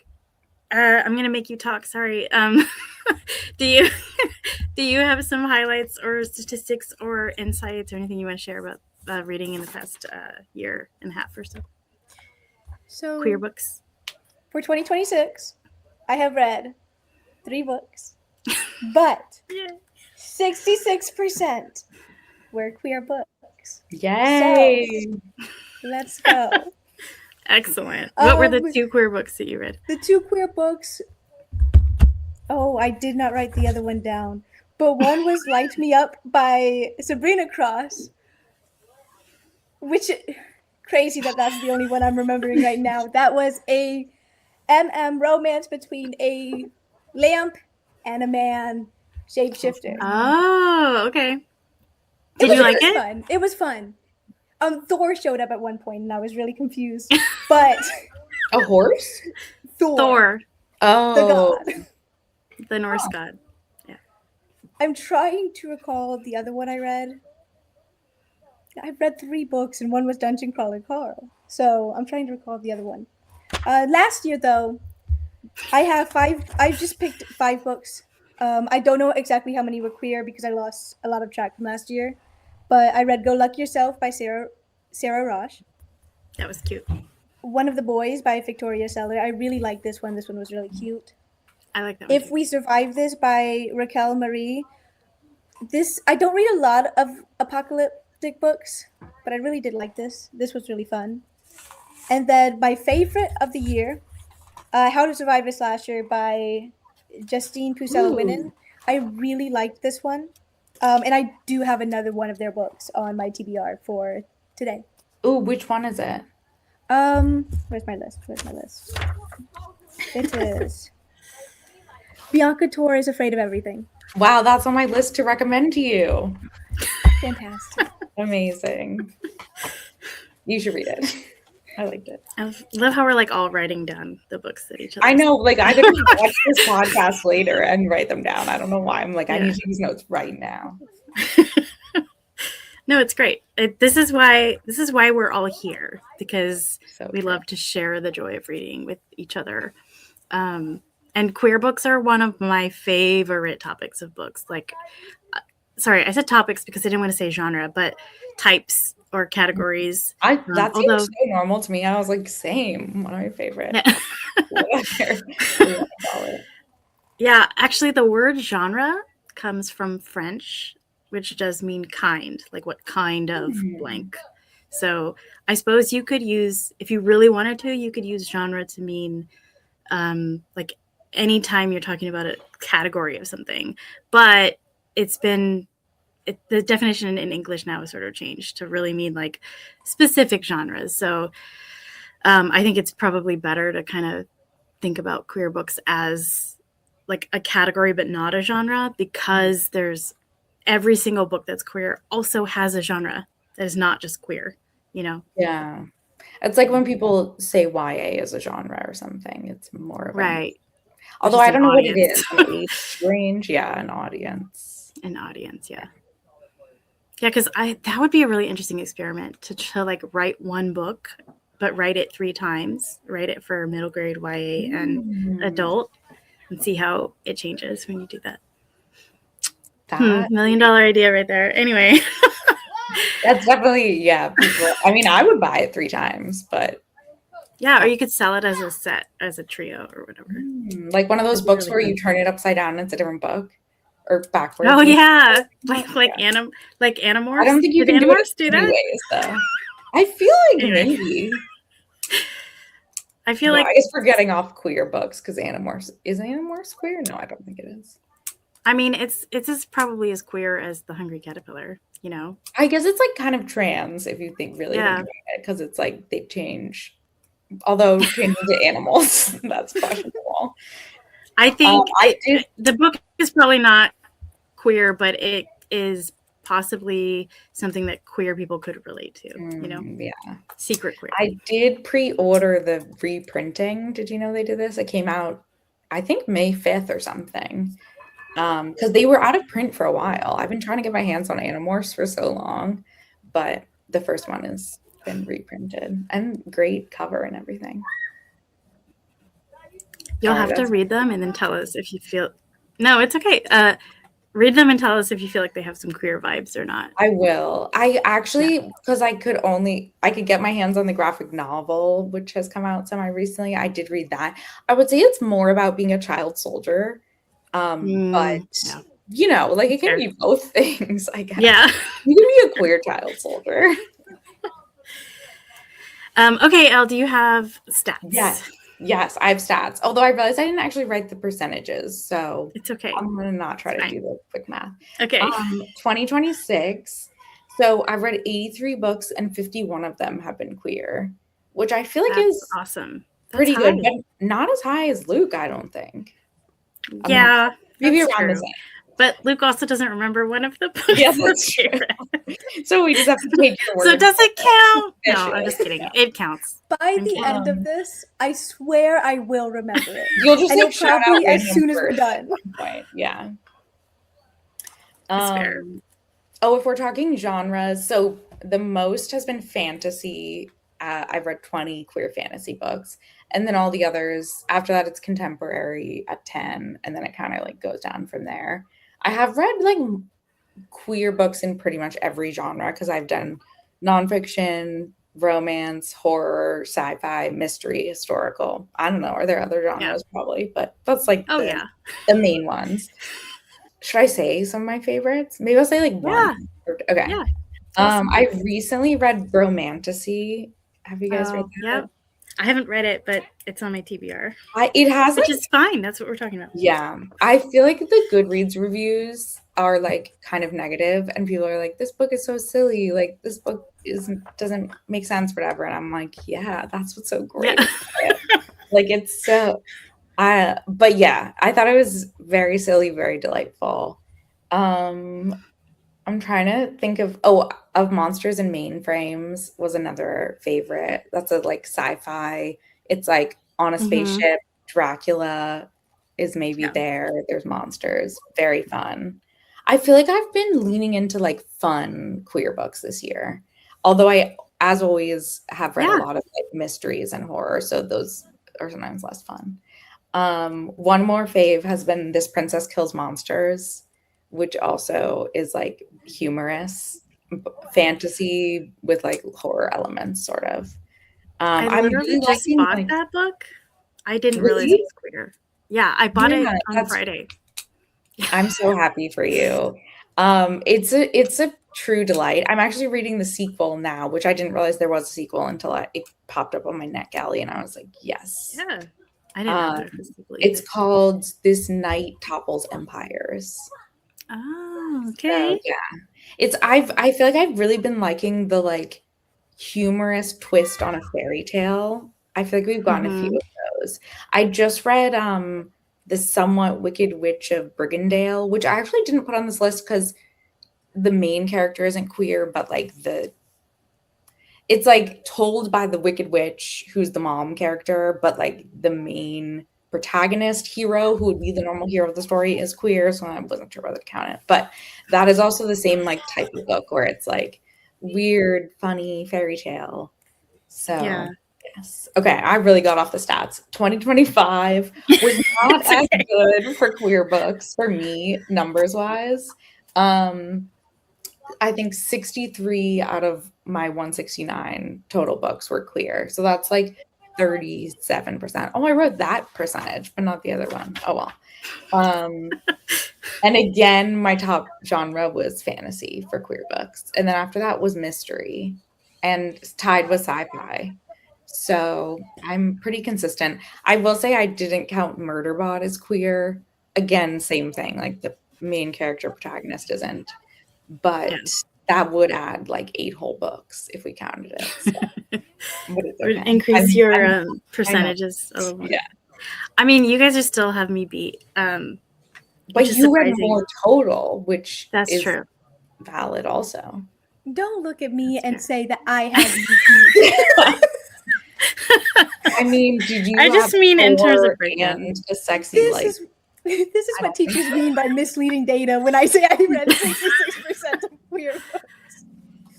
[SPEAKER 1] I'm gonna make you talk. Sorry. Do you have some highlights or statistics or insights or anything you want to share about reading in the past year and a half or so?
[SPEAKER 2] So
[SPEAKER 1] queer books
[SPEAKER 2] for 2026, I have read 3 books. But 66% were queer books.
[SPEAKER 3] Yay!
[SPEAKER 2] So, let's go.
[SPEAKER 1] Excellent. What were the 2 queer books that you read?
[SPEAKER 2] The 2 queer books. Oh, I did not write the other one down. But one was Light Me Up by Sabrina Cross. crazy that that's the only one I'm remembering right now. That was a romance between a lamp and a man shapeshifter.
[SPEAKER 1] Oh, okay. Did you like it?
[SPEAKER 2] Fun. It was fun. Thor showed up at one point, and I was really confused. But
[SPEAKER 3] A horse?
[SPEAKER 1] Thor,
[SPEAKER 3] Oh,
[SPEAKER 2] the god.
[SPEAKER 1] the Norse god.
[SPEAKER 2] I'm trying to recall the other one I read. I've read 3 books, and one was Dungeon Crawler Carl. So I'm trying to recall the other one. Last year, though, I have 5. I just picked 5 books. I don't know exactly how many were queer because I lost a lot of track from last year. But I read Go Luck Yourself by Sarah Rosh.
[SPEAKER 1] That was cute.
[SPEAKER 2] One of the Boys by Victoria Seller. I really like this one. This one was really cute.
[SPEAKER 1] I like that one.
[SPEAKER 2] If We Survive This by Raquel Marie. I don't read a lot of apocalyptic books, but I really did like this. This was really fun. And then my favorite of the year, How to Survive a Slasher by Justine Pusella-Winnan. I really liked this one. And I do have another one of their books on my TBR for today.
[SPEAKER 3] ooh, which one is it?
[SPEAKER 2] Where's my list? It is Bianca Tor is Afraid of Everything.
[SPEAKER 3] Wow, that's on my list to recommend to you.
[SPEAKER 2] Fantastic.
[SPEAKER 3] Amazing. You should read it. I liked it.
[SPEAKER 1] I love how we're like all writing down the books that each other.
[SPEAKER 3] I know, like I could watch this podcast later and write them down. I don't know why. I'm like, I need these notes right now.
[SPEAKER 1] No, it's great. This is why we're all here, because
[SPEAKER 3] So
[SPEAKER 1] we
[SPEAKER 3] true.
[SPEAKER 1] love to share the joy of reading with each other. And queer books are one of my favorite topics of books. Like, sorry, I said topics because I didn't want to say genre, but types or categories.
[SPEAKER 3] That seems so normal to me. I was like, same. One of my favorite.
[SPEAKER 1] Yeah, actually, the word genre comes from French, which does mean kind, like what kind of blank. So I suppose you could use, if you really wanted to, you could use genre to mean like anytime you're talking about a category of something. But the definition in English now has sort of changed to really mean like specific genres. So I think it's probably better to kind of think about queer books as like a category but not a genre, because there's every single book that's queer also has a genre that is not just queer, you know?
[SPEAKER 3] Yeah. It's like when people say YA is a genre or something. It's more of
[SPEAKER 1] right.
[SPEAKER 3] Although I don't know what it is. An age range, yeah, an audience.
[SPEAKER 1] An audience, yeah. Yeah, because that would be a really interesting experiment to like write one book, but write it 3 times. Write it for middle grade YA and adult, and see how it changes when you do that. $1 million idea right there. Anyway.
[SPEAKER 3] That's definitely, yeah. People, I mean, I would buy it 3 times, but
[SPEAKER 1] yeah, or you could sell it as a set, as a trio or whatever.
[SPEAKER 3] Like one of those books where you turn it upside down and it's a different book, or backwards.
[SPEAKER 1] Oh yeah, like Animorphs.
[SPEAKER 3] I don't think you can
[SPEAKER 1] Animorphs
[SPEAKER 3] do it ways, though. I feel like maybe.
[SPEAKER 1] I feel like
[SPEAKER 3] I guess we're getting off queer books because Animorphs is Animorphs queer? No, I don't think it is.
[SPEAKER 1] I mean, it's as probably as queer as the Hungry Caterpillar, you know.
[SPEAKER 3] I guess it's like kind of trans if you think really
[SPEAKER 1] yeah,
[SPEAKER 3] because it's like they change. Although changing to animals, that's questionable.
[SPEAKER 1] I think the book is probably not queer, but it is possibly something that queer people could relate to, you know?
[SPEAKER 3] Yeah.
[SPEAKER 1] Secret queer.
[SPEAKER 3] I did pre-order the reprinting. Did you know they did this? It came out, I think, May 5th or something. Because they were out of print for a while. I've been trying to get my hands on Animorphs for so long, but the first one has been reprinted and great cover and everything.
[SPEAKER 1] You'll have to read them and then tell us if you feel. No, it's okay. Read them and tell us if you feel like they have some queer vibes or not.
[SPEAKER 3] I will. I actually, because I could get my hands on the graphic novel, which has come out semi-recently. I did read that. I would say it's more about being a child soldier. But you know, like it can be both things, I guess.
[SPEAKER 1] Yeah.
[SPEAKER 3] You can be a queer child soldier.
[SPEAKER 1] Okay, Elle, do you have stats?
[SPEAKER 3] Yes, I have stats. Although I realized I didn't actually write the percentages, so
[SPEAKER 1] it's okay.
[SPEAKER 3] I'm gonna not try to do the quick math.
[SPEAKER 1] Okay.
[SPEAKER 3] 2026, So I've read 83 books and 51 of them have been queer, which I feel like
[SPEAKER 1] That's
[SPEAKER 3] is
[SPEAKER 1] awesome. That's
[SPEAKER 3] pretty
[SPEAKER 1] high.
[SPEAKER 3] good, but not as high as Luke, I don't think.
[SPEAKER 1] Yeah,
[SPEAKER 3] maybe
[SPEAKER 1] that's
[SPEAKER 3] around the
[SPEAKER 1] true.
[SPEAKER 3] same.
[SPEAKER 1] But Luke also doesn't remember one of the books.
[SPEAKER 3] Yeah, that's true. So we just have to take your word.
[SPEAKER 1] So does it count? No,
[SPEAKER 3] Officially.
[SPEAKER 1] I'm just kidding. It counts.
[SPEAKER 2] By
[SPEAKER 1] I'm
[SPEAKER 2] the
[SPEAKER 1] kidding.
[SPEAKER 2] end of this, I swear I will remember it.
[SPEAKER 3] You'll just
[SPEAKER 2] And
[SPEAKER 3] like
[SPEAKER 2] it'll
[SPEAKER 3] shout out
[SPEAKER 2] probably as
[SPEAKER 3] random
[SPEAKER 2] soon as we're
[SPEAKER 3] words
[SPEAKER 2] done.
[SPEAKER 3] at one point. Yeah.
[SPEAKER 1] It's fair.
[SPEAKER 3] Oh, if we're talking genres, so the most has been fantasy. I've read 20 queer fantasy books, and then all the others after that it's contemporary at 10, and then it kind of like goes down from there. I have read like queer books in pretty much every genre because I've done nonfiction, romance, horror, sci-fi, mystery, historical. I don't know. Are there other genres? Probably, but that's like the main ones. Should I say some of my favorites? Maybe I'll say like one. Okay.
[SPEAKER 1] Yeah.
[SPEAKER 3] I recently read Bromantasy. Have you guys read that?
[SPEAKER 1] Yeah. I haven't read it, but it's on my TBR.
[SPEAKER 3] It has
[SPEAKER 1] which is fine. That's what we're talking about.
[SPEAKER 3] Yeah. I feel like the Goodreads reviews are like kind of negative, and people are like, this book is so silly. Like this book doesn't make sense, whatever. And I'm like, yeah, that's what's so great. Yeah. Like it's so but yeah, I thought it was very silly, very delightful. I'm trying to think of Monsters and Mainframes was another favorite. That's a like sci-fi. It's like on a spaceship. Dracula is maybe there. There's monsters. Very fun. I feel like I've been leaning into like fun queer books this year. Although I, as always, have read a lot of like mysteries and horror, so those are sometimes less fun. One more fave has been This Princess Kills Monsters, which also is like humorous fantasy with like horror elements, sort of.
[SPEAKER 1] I literally just bought that book. I didn't realize it was queer. Yeah, I bought it on Friday.
[SPEAKER 3] I'm so happy for you. It's a true delight. I'm actually reading the sequel now, which I didn't realize there was a sequel until it popped up on my NetGalley, and I was like, yes.
[SPEAKER 1] Yeah, I didn't know there was a sequel.
[SPEAKER 3] It's called This Night Topples Empires.
[SPEAKER 1] Oh, okay.
[SPEAKER 3] So, yeah, I feel like I've really been liking the like humorous twist on a fairy tale. I feel like we've gotten a few of those. I just read The Somewhat Wicked Witch of Brigandale, which I actually didn't put on this list because the main character isn't queer, but like it's like told by the Wicked Witch, who's the mom character, but like the main protagonist hero, who would be the normal hero of the story, is queer, so I wasn't sure whether to count it. But that is also the same like type of book where it's like weird, funny fairy tale. So yes. Okay, I really got off the stats. 2025 was not as good for queer books for me, numbers wise. I think 63 out of my 169 total books were queer. So that's like 37%. Oh, I wrote that percentage, but not the other one. Oh well. And again, my top genre was fantasy for queer books. And then after that was mystery, and tied with sci-fi. So I'm pretty consistent. I will say I didn't count Murderbot as queer. Again, same thing. Like the main character protagonist isn't. But that would add like 8 whole books if we counted it. So.
[SPEAKER 1] Would increase your percentages a little bit. Yeah. I mean, you guys are still have me beat.
[SPEAKER 3] But you read more total, which is
[SPEAKER 1] true.
[SPEAKER 3] Valid also.
[SPEAKER 2] Don't look at me and say that I have you beat.
[SPEAKER 3] I mean, did you?
[SPEAKER 1] I just mean in terms of breakdown.
[SPEAKER 3] A sexy
[SPEAKER 2] this is what teachers mean by misleading data when I say I read 66% of queer books.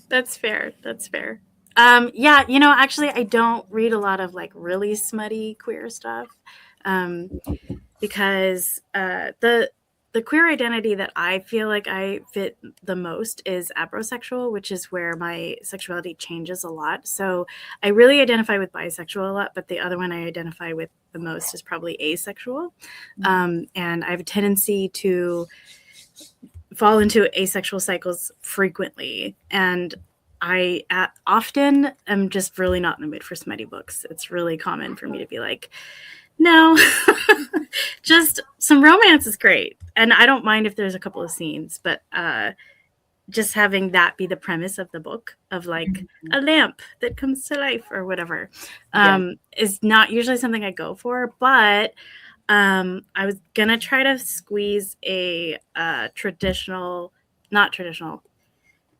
[SPEAKER 1] That's fair. That's fair. Yeah, actually, I don't read a lot of like really smutty queer stuff, because the queer identity that I feel like I fit the most is abrosexual, which is where my sexuality changes a lot. So I really identify with bisexual a lot, but the other one I identify with the most is probably asexual. And I have a tendency to fall into asexual cycles frequently. And I often am just really not in the mood for smutty books. It's really common for me to be like, no, just some romance is great. And I don't mind if there's a couple of scenes, but just having that be the premise of the book of like a lamp that comes to life or whatever is not usually something I go for, but I was gonna try to squeeze a traditional, not traditional,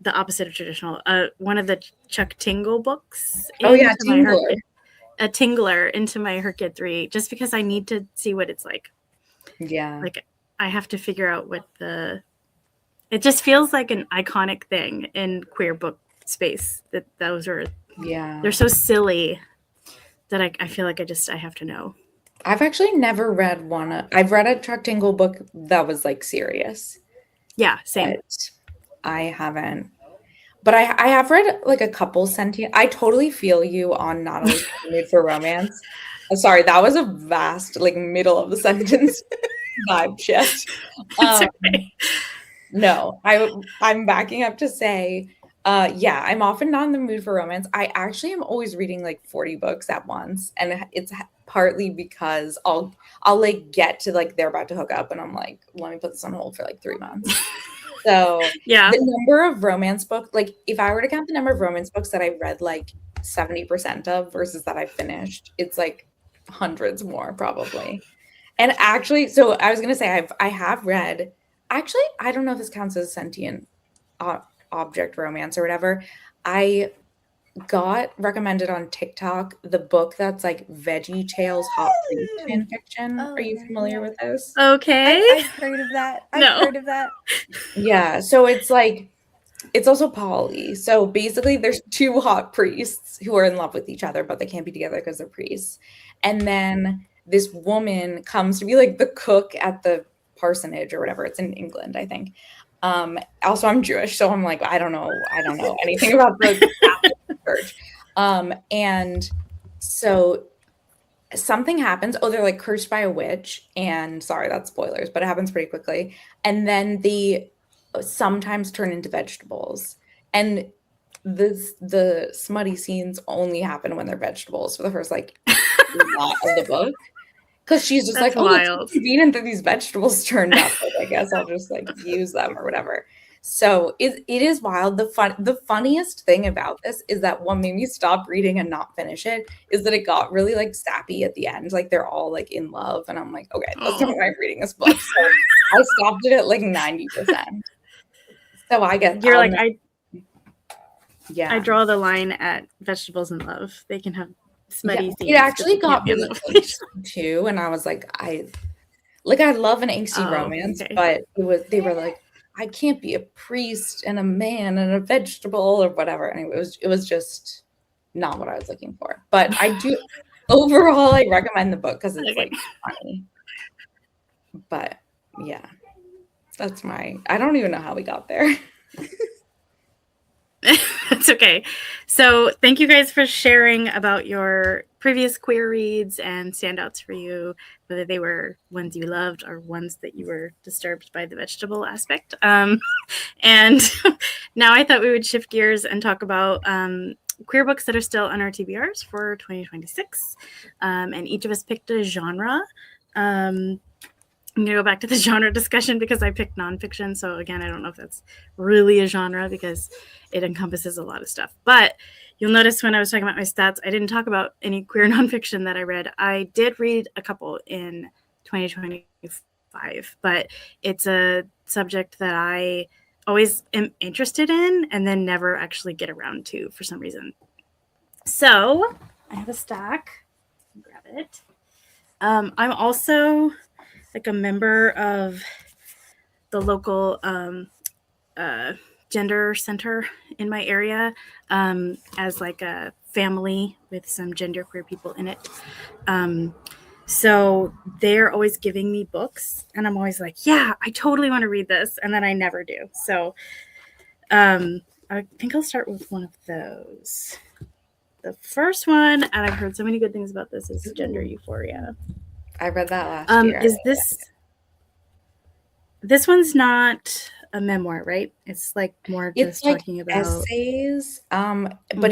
[SPEAKER 1] the opposite of traditional, one of the Chuck Tingle books.
[SPEAKER 3] Tingler.
[SPEAKER 1] A Tingler into my Her Kid 3, just because I need to see what it's like.
[SPEAKER 3] Yeah.
[SPEAKER 1] Like I have to figure out what it just feels like an iconic thing in queer book space, that those are, they're so silly that I feel like I have to know.
[SPEAKER 3] I've actually never read one. I've read a Chuck Tingle book that was like serious.
[SPEAKER 1] Yeah, same.
[SPEAKER 3] But I haven't. But I have read like a couple sentient. I totally feel you on Natalie's Mood for Romance. Sorry, that was a vast like middle of the sentence vibe shift.
[SPEAKER 1] Okay.
[SPEAKER 3] No, I'm backing up to say, yeah, I'm often not in the mood for romance. I actually am always reading like 40 books at once, and it's partly because I'll like get to like they're about to hook up, and I'm like, let me put this on hold for like 3 months. So
[SPEAKER 1] yeah,
[SPEAKER 3] the number of romance books, like if I were to count the number of romance books that I read like 70% of versus that I finished, it's like hundreds more probably. And actually, so I was gonna say I have read. Actually, I don't know if this counts as sentient object romance or whatever. I got recommended on TikTok the book that's like Veggie Tales Hot Priest fan fiction. Are you familiar with this?
[SPEAKER 1] Okay.
[SPEAKER 2] I've heard of that. I've heard of that.
[SPEAKER 3] Yeah, so it's like it's also poly. So basically there's 2 hot priests who are in love with each other, but they can't be together because they're priests. And then this woman comes to be like the cook at the parsonage or whatever. It's in England, I think. Also I'm Jewish, so I'm like, I don't know anything about the Catholic church. And so something happens. Oh, they're like cursed by a witch, and sorry, that's spoilers, but it happens pretty quickly. And then they sometimes turn into vegetables. And the smutty scenes only happen when they're vegetables for the first like lot of the book. Because she's just
[SPEAKER 1] That's
[SPEAKER 3] like, oh,
[SPEAKER 1] wild.
[SPEAKER 3] it's convenient that these vegetables turned up. Like, I guess I'll just like use them or whatever. So it is wild. The funniest thing about this is that what made me stop reading and not finish it is that it got really like sappy at the end. Like they're all like in love, and I'm like, okay, that's not why I'm reading this book. So I stopped it at like 90%. So I guess
[SPEAKER 1] you're like
[SPEAKER 3] yeah.
[SPEAKER 1] I draw the line at vegetables and love. They can have smutty scenes.
[SPEAKER 3] It actually got really angsty too, and I was like, I love an angsty romance, but they were like, I can't be a priest and a man and a vegetable or whatever. And it was just not what I was looking for. But I do overall I recommend the book because it's like funny. But yeah, that's I don't even know how we got there.
[SPEAKER 1] It's okay. So thank you guys for sharing about your previous queer reads and standouts for you, whether they were ones you loved or ones that you were disturbed by the vegetable aspect. And now I thought we would shift gears and talk about queer books that are still on our TBRs for 2026. And each of us picked a genre. I'm going to go back to the genre discussion because I picked nonfiction. So again, I don't know if that's really a genre because it encompasses a lot of stuff. But you'll notice when I was talking about my stats, I didn't talk about any queer nonfiction that I read. I did read a couple in 2025, but it's a subject that I always am interested in and then never actually get around to for some reason. So I have a stack. Grab it. I'm also like a member of the local gender center in my area as like a family with some genderqueer people in it. So they're always giving me books and I'm always like, yeah, I totally want to read this. And then I never do. So I think I'll start with one of those. The first one, and I've heard so many good things about this, is Gender Euphoria.
[SPEAKER 3] I read that last year.
[SPEAKER 1] Is this one's not a memoir, right? It's like more just like talking about
[SPEAKER 3] essays. But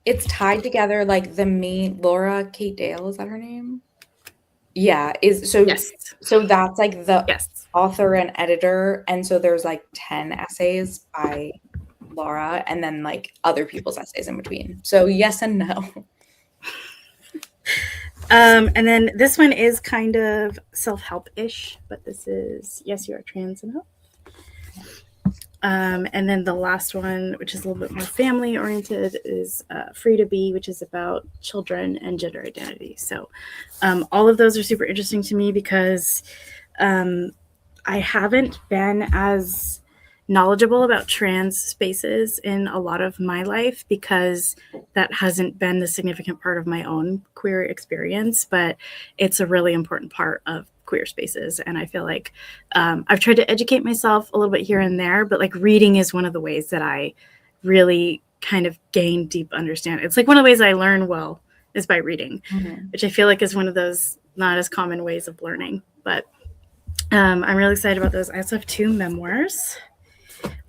[SPEAKER 3] it's tied together like the main Laura Kate Dale, is that her name? Yeah,
[SPEAKER 1] Yes.
[SPEAKER 3] so that's like the
[SPEAKER 1] Yes.
[SPEAKER 3] author and editor, and so there's like 10 essays by Laura and then like other people's essays in between. So yes and no.
[SPEAKER 1] And then this one is kind of self-help-ish, but this is Yes, You Are Trans and Help. And then the last one, which is a little bit more family oriented, is Free to Be, which is about children and gender identity. So all of those are super interesting to me because I haven't been as knowledgeable about trans spaces in a lot of my life because that hasn't been the significant part of my own queer experience, but it's a really important part of queer spaces. And I feel like I've tried to educate myself a little bit here and there, but like reading is one of the ways that I really kind of gain deep understanding. It's like one of the ways I learn well is by reading, which I feel like is one of those not as common ways of learning. But I'm really excited about those. I also have 2 memoirs.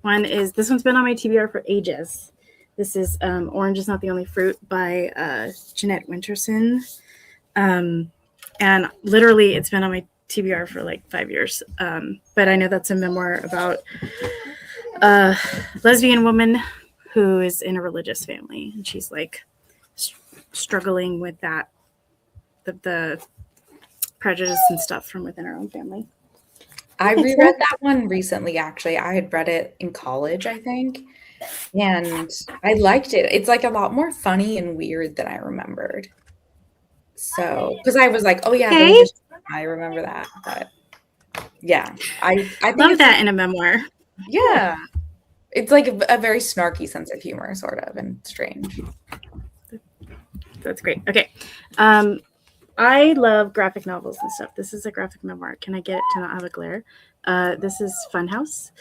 [SPEAKER 1] One is, this one's been on my TBR for ages. This is Orange is Not the Only Fruit by Jeanette Winterson. And literally it's been on my TBR for like 5 years. But I know that's a memoir about a lesbian woman who is in a religious family. And she's like struggling with that, the prejudice and stuff from within her own family.
[SPEAKER 3] I reread that one recently, actually. I had read it in college, I think, and I liked it. It's like a lot more funny and weird than I remembered. So, because I was like, oh yeah,
[SPEAKER 1] Okay.
[SPEAKER 3] I remember that. But yeah, I think
[SPEAKER 1] Love
[SPEAKER 3] it's
[SPEAKER 1] that
[SPEAKER 3] like,
[SPEAKER 1] in a memoir.
[SPEAKER 3] yeah, it's like a very snarky sense of humor, sort of, and strange.
[SPEAKER 1] That's great. Okay. I love graphic novels and stuff. This is a graphic memoir. Can I get it to not have a glare? This is Funhouse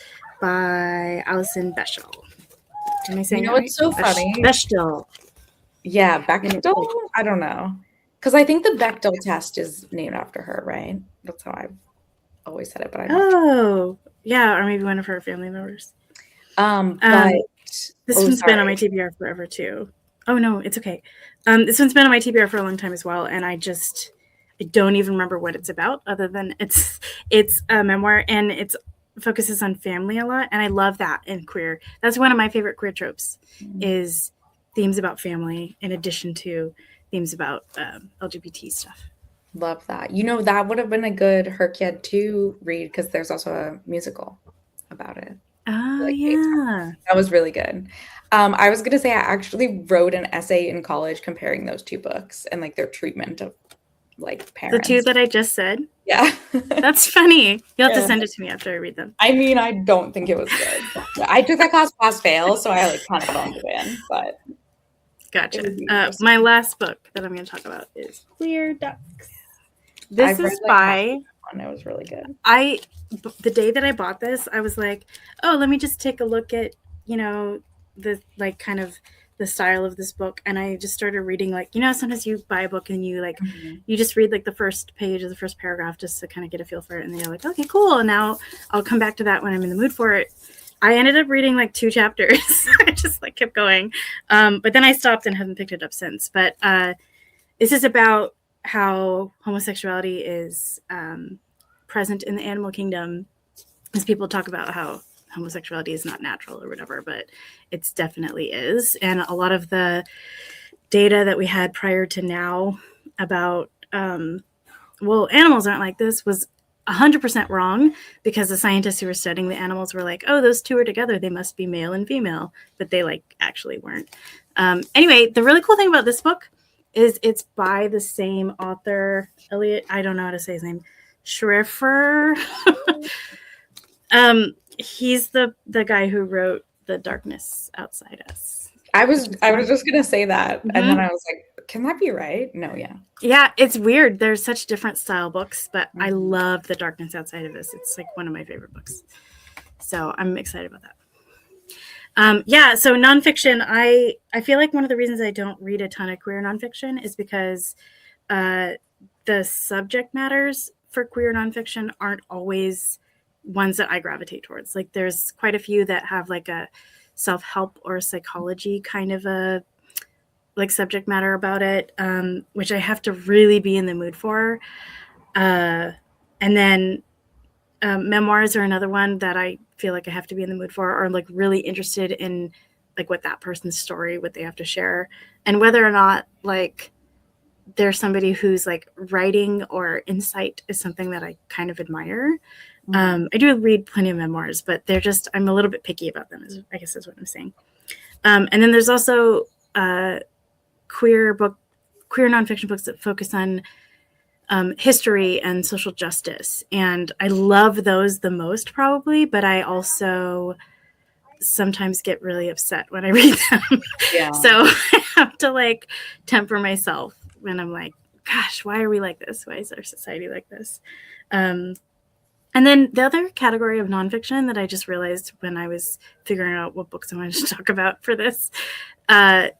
[SPEAKER 1] by Alison Bechdel. Am I saying
[SPEAKER 3] You know
[SPEAKER 1] that
[SPEAKER 3] what's so funny?
[SPEAKER 1] Bechdel.
[SPEAKER 3] Yeah, Bechdel? I don't know. Because I think the Bechdel test is named after her, right? That's how I've always said it, but I'm not sure.
[SPEAKER 1] Oh, yeah, or maybe one of her family members.
[SPEAKER 3] But
[SPEAKER 1] this one's been on my TBR forever too. Oh no, it's okay. This one's been on my TBR for a long time as well, and I don't even remember what it's about, other than it's a memoir and it focuses on family a lot, and I love that in queer. That's one of my favorite queer tropes, is themes about family in addition to themes about LGBT stuff.
[SPEAKER 3] Love that. You know, that would have been a good Herkyed 2 read because there's also a musical about it.
[SPEAKER 1] Oh,
[SPEAKER 3] Like,
[SPEAKER 1] yeah.
[SPEAKER 3] that was really good. I was going to say I actually wrote an essay in college comparing those 2 books and like their treatment of like parents.
[SPEAKER 1] The 2 that I just said?
[SPEAKER 3] Yeah.
[SPEAKER 1] That's funny. You'll have to send it to me after I read them.
[SPEAKER 3] I mean, I don't think it was good. I took that class pass fail, so I like kind of phoned it in, but
[SPEAKER 1] gotcha. My last book that I'm going to talk about is Queer Ducks. This is by.
[SPEAKER 3] It was really good.
[SPEAKER 1] The day that I bought this, I was like, oh, let me just take a look at, the like kind of the style of this book, and I just started reading, like, sometimes you buy a book and you like you just read like the first page or the first paragraph just to kind of get a feel for it, and then you're like, okay, cool, and now I'll come back to that when I'm in the mood for it. I ended up reading like 2 chapters. I just like kept going, but then I stopped and haven't picked it up since. But this is about how homosexuality is present in the animal kingdom, as people talk about how homosexuality is not natural or whatever, but it's definitely is. And a lot of the data that we had prior to now about, animals aren't like this was 100% wrong, because the scientists who were studying the animals were like, oh, those 2 are together, they must be male and female, but they like actually weren't. Anyway, the really cool thing about this book is it's by the same author, Elliot, I don't know how to say his name, Schrieffer. He's the guy who wrote The Darkness Outside Us.
[SPEAKER 3] I was just gonna say that, and then I was like, can that be right? No,
[SPEAKER 1] yeah, it's weird. There's such different style books, but I love The Darkness Outside of Us. It's like one of my favorite books, so I'm excited about that. So nonfiction, I feel like one of the reasons I don't read a ton of queer nonfiction is because the subject matters for queer nonfiction aren't always ones that I gravitate towards. Like, there's quite a few that have like a self-help or psychology kind of a like subject matter about it, which I have to really be in the mood for. And then memoirs are another one that I feel like I have to be in the mood for, or like really interested in like what that person's story, what they have to share, and whether or not like there's somebody who's like writing or insight is something that I kind of admire. I do read plenty of memoirs, but I'm a little bit picky about them, I guess is what I'm saying. And then there's also queer nonfiction books that focus on history and social justice. And I love those the most probably, but I also sometimes get really upset when I read them.
[SPEAKER 3] Yeah.
[SPEAKER 1] So I have to like temper myself when I'm like, gosh, why are we like this? Why is our society like this? And then the other category of nonfiction that I just realized when I was figuring out what books I wanted to talk about for this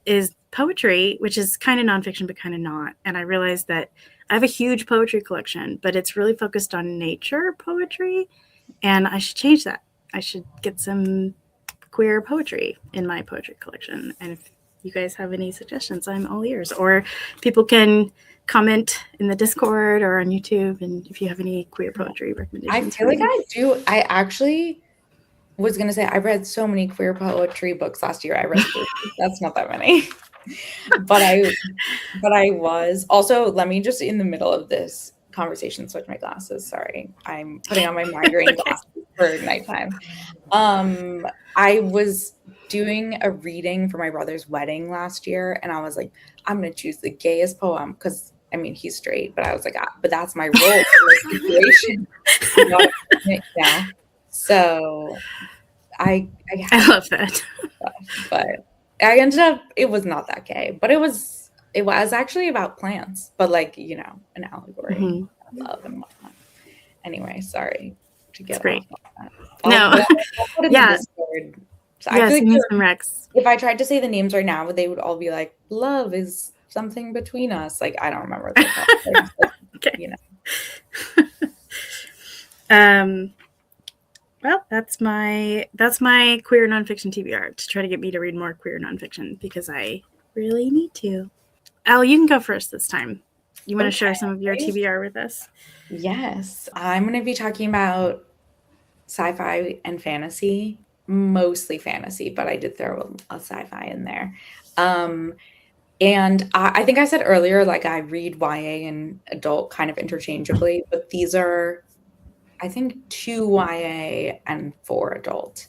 [SPEAKER 1] is poetry, which is kind of nonfiction, but kind of not. And I realized that I have a huge poetry collection, but it's really focused on nature poetry. And I should change that. I should get some queer poetry in my poetry collection. And if you guys have any suggestions, I'm all ears. Or people can comment in the Discord or on YouTube, and if you have any queer poetry recommendations.
[SPEAKER 3] I feel like I do. I actually was going to say I read so many queer poetry books last year. I read 3. That's not that many. But I was also, let me just in the middle of this conversation switch my glasses. Sorry. I'm putting on my migraine glasses for nighttime. I was doing a reading for my brother's wedding last year, and I was like, I'm going to choose the gayest poem because, I mean, he's straight, but I was like, but that's my role in this situation. Yeah. So I
[SPEAKER 1] love that.
[SPEAKER 3] But I ended up, it was not that gay, but it was actually about plants, but like, you know, an allegory of love and whatnot. Anyway, sorry to get
[SPEAKER 1] great.
[SPEAKER 3] off on that.
[SPEAKER 1] No.
[SPEAKER 3] I'll put in the Discord. So I feel like
[SPEAKER 1] some Rex.
[SPEAKER 3] If I tried to say the names right now, they would all be like, love is something between us. Like, I don't remember.
[SPEAKER 1] Okay.
[SPEAKER 3] You know.
[SPEAKER 1] Well, that's my queer nonfiction TBR, to try to get me to read more queer nonfiction because I really need to. Al, you can go first this time. You want to share some of your TBR with us?
[SPEAKER 3] Yes. I'm going to be talking about sci-fi and fantasy, mostly fantasy, but I did throw a sci-fi in there. And I think I said earlier, like I read YA and adult kind of interchangeably, but these are, I think, 2 YA and 4 adult.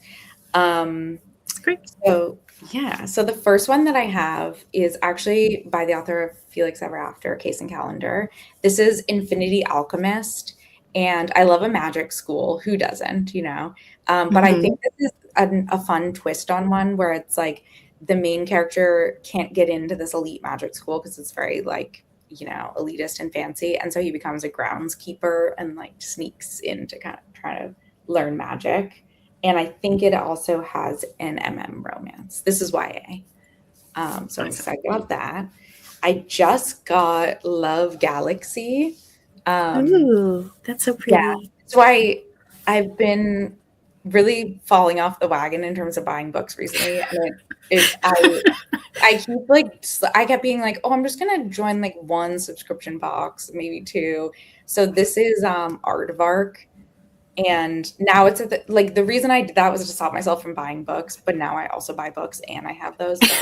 [SPEAKER 1] Great.
[SPEAKER 3] So yeah, so the first one that I have is actually by the author of Felix Ever After, Case and Calendar. This is Infinity Alchemist, and I love a magic school. Who doesn't, you know? But I think this is a fun twist on one where it's like the main character can't get into this elite magic school because it's very like, you know, elitist and fancy. And so he becomes a groundskeeper and like sneaks in to kind of try to learn magic. And I think it also has an romance. This is YA. So I'm excited about that. I just got Love Galaxy.
[SPEAKER 1] Ooh, that's so pretty.
[SPEAKER 3] Yeah. So I've been really falling off the wagon in terms of buying books recently. And I keep like, I kept being like, oh, I'm just going to join like 1 subscription box, maybe 2. So this is Aardvark. And now it's like the reason I did that was to stop myself from buying books, but now I also buy books and I have those. So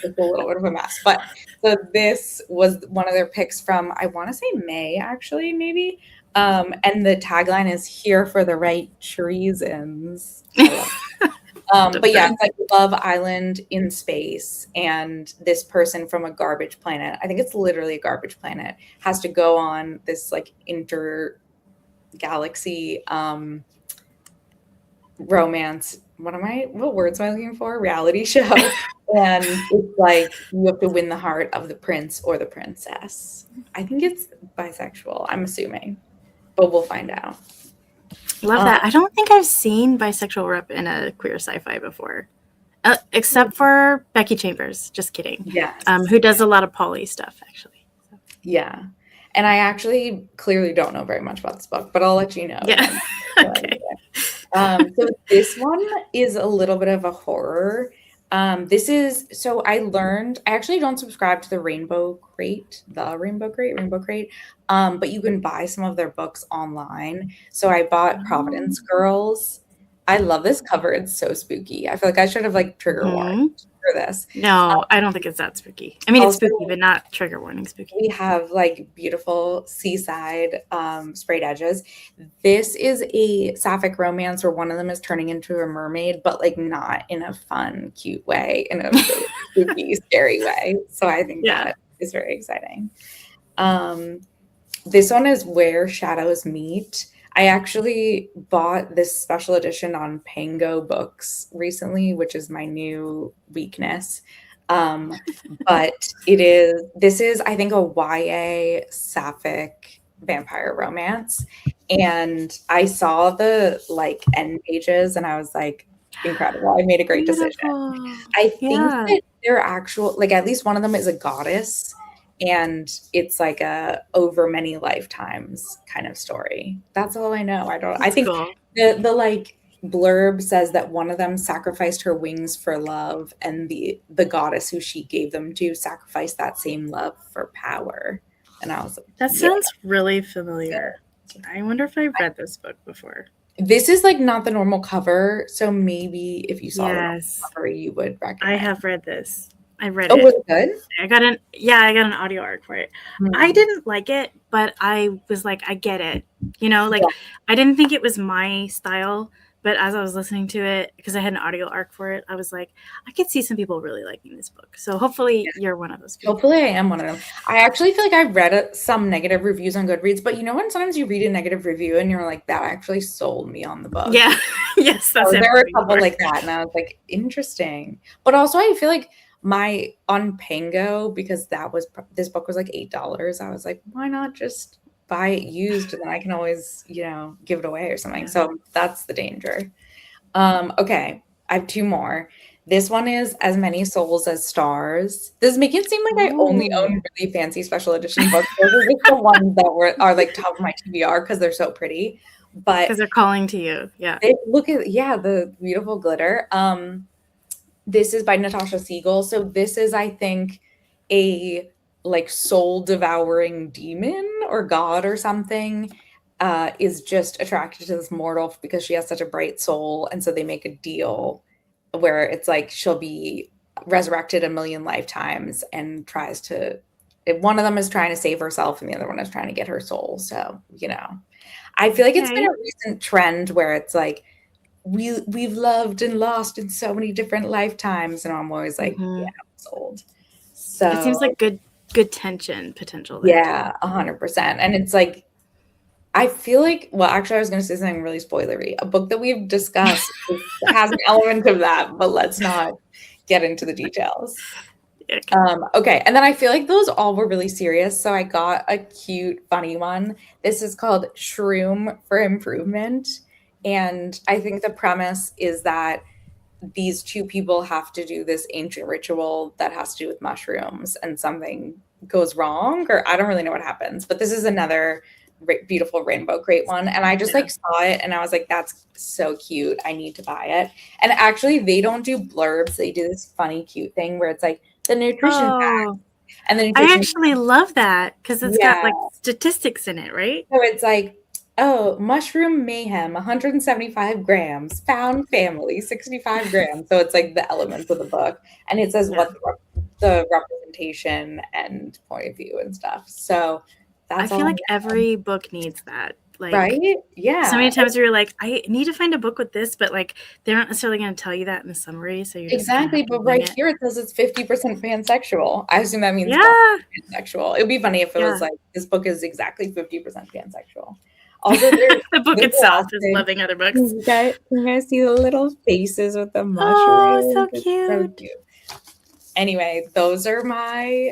[SPEAKER 3] it's a little bit of a mess. But so this was one of their picks from, I want to say May, actually, maybe. And the tagline is "Here for the right reasons." But yeah, it's like Love Island in space, and this person from a garbage planet, I think it's literally a garbage planet, has to go on this like galaxy romance. What words am I looking for? Reality show. And it's like you have to win the heart of the prince or the princess. I think it's bisexual, I'm assuming, but we'll find out.
[SPEAKER 1] Love that. I don't think I've seen bisexual rep in a queer sci-fi before, except for Becky Chambers. Just kidding.
[SPEAKER 3] Yeah.
[SPEAKER 1] Who does a lot of poly stuff, actually. So.
[SPEAKER 3] Yeah. And I actually clearly don't know very much about this book, but I'll let you know.
[SPEAKER 1] Yeah. Okay.
[SPEAKER 3] So this one is a little bit of a horror. So I actually don't subscribe to the Rainbow Crate, but you can buy some of their books online. So I bought Providence Girls. I love this cover. It's so spooky. I feel like I should have like trigger warned for this.
[SPEAKER 1] No, I don't think it's that spooky. I mean, it's
[SPEAKER 3] Also,
[SPEAKER 1] spooky, but not trigger warning spooky.
[SPEAKER 3] we have like beautiful seaside sprayed edges. This is a sapphic romance where one of them is turning into a mermaid, but like not in a fun, cute way, in a really spooky, scary way. So I think that is very exciting. This one is Where Shadows Meet. I actually bought this special edition on Pango Books recently, which is my new weakness. But this is, I think, a YA sapphic vampire romance. And I saw the like end pages and I was like, incredible. I made a great decision. I think that they're actual, like at least one of them is a goddess. And it's like a over many lifetimes kind of story. That's all I know. I think
[SPEAKER 1] cool.
[SPEAKER 3] the like blurb says that one of them sacrificed her wings for love, and the goddess who she gave them to sacrificed that same love for power. And I was like,
[SPEAKER 1] that sounds really familiar. I wonder if I've read this book before.
[SPEAKER 3] This is like not the normal cover, so maybe if you saw the cover, you would recognize.
[SPEAKER 1] I have read this. I read it.
[SPEAKER 3] Oh, was it good?
[SPEAKER 1] I got an audio arc for it. I didn't like it, but I was like, I get it. You know, like I didn't think it was my style, but as I was listening to it, because I had an audio arc for it, I was like, I could see some people really liking this book. So hopefully you're one of those people.
[SPEAKER 3] Hopefully I am one of them. I actually feel like I read some negative reviews on Goodreads, but you know when sometimes you read a negative review and you're like, that actually sold me on the book.
[SPEAKER 1] Yeah. Yes, that's it.
[SPEAKER 3] There were a couple like that, and I was like, interesting. But also I feel like on Pango, because this book was like $8, I was like, why not just buy it used and then I can always, give it away or something. So that's the danger. Okay, I have two more. This one is As Many Souls as Stars. This is making it seem like I only own really fancy special edition books. Those are just the ones that are like top of my TBR because they're so pretty. But
[SPEAKER 1] because they're calling to you. Yeah.
[SPEAKER 3] Look at the beautiful glitter. This is by Natasha Siegel. So this is, I think, a like soul devouring demon or god or something is just attracted to this mortal because she has such a bright soul. And so they make a deal where it's like she'll be resurrected a million lifetimes and one of them is trying to save herself and the other one is trying to get her soul. So, I feel like it's been a recent trend where it's like, we've loved and lost in so many different lifetimes, and I'm always like, yeah, I'm sold. So
[SPEAKER 1] it seems like good tension potential there.
[SPEAKER 3] Yeah, 100%. And it's like, I feel like, well, actually, I was going to say something really spoilery. A book that we've discussed has an element of that, but let's not get into the details. Okay, and then I feel like those all were really serious, so I got a cute, funny one. This is called Shroom for Improvement. And I think the premise is that these two people have to do this ancient ritual that has to do with mushrooms, and something goes wrong, or I don't really know what happens. But this is another beautiful rainbow crate one. And I just like saw it and I was like, that's so cute. I need to buy it. And actually, they don't do blurbs. They do this funny, cute thing where it's like the nutrition fact. And then
[SPEAKER 1] I actually love that because it's got like statistics in it, right?
[SPEAKER 3] So it's like, mushroom mayhem, 175 grams, found family, 65 grams. So it's like the elements of the book. And it says what the representation and point of view and stuff. So that's
[SPEAKER 1] I feel like every book needs that. Like,
[SPEAKER 3] right? Yeah.
[SPEAKER 1] So many times you're like, I need to find a book with this, but like they're not necessarily going to tell you that in the summary. So you're
[SPEAKER 3] exactly. But right here it says it's 50% pansexual. I assume that means pansexual. It would be funny if it was like this book is exactly 50% pansexual. Also,
[SPEAKER 1] the book itself is loving other books.
[SPEAKER 3] You guys see the little faces with the mushrooms?
[SPEAKER 1] Oh, so cute.
[SPEAKER 3] So cute. Anyway, those are my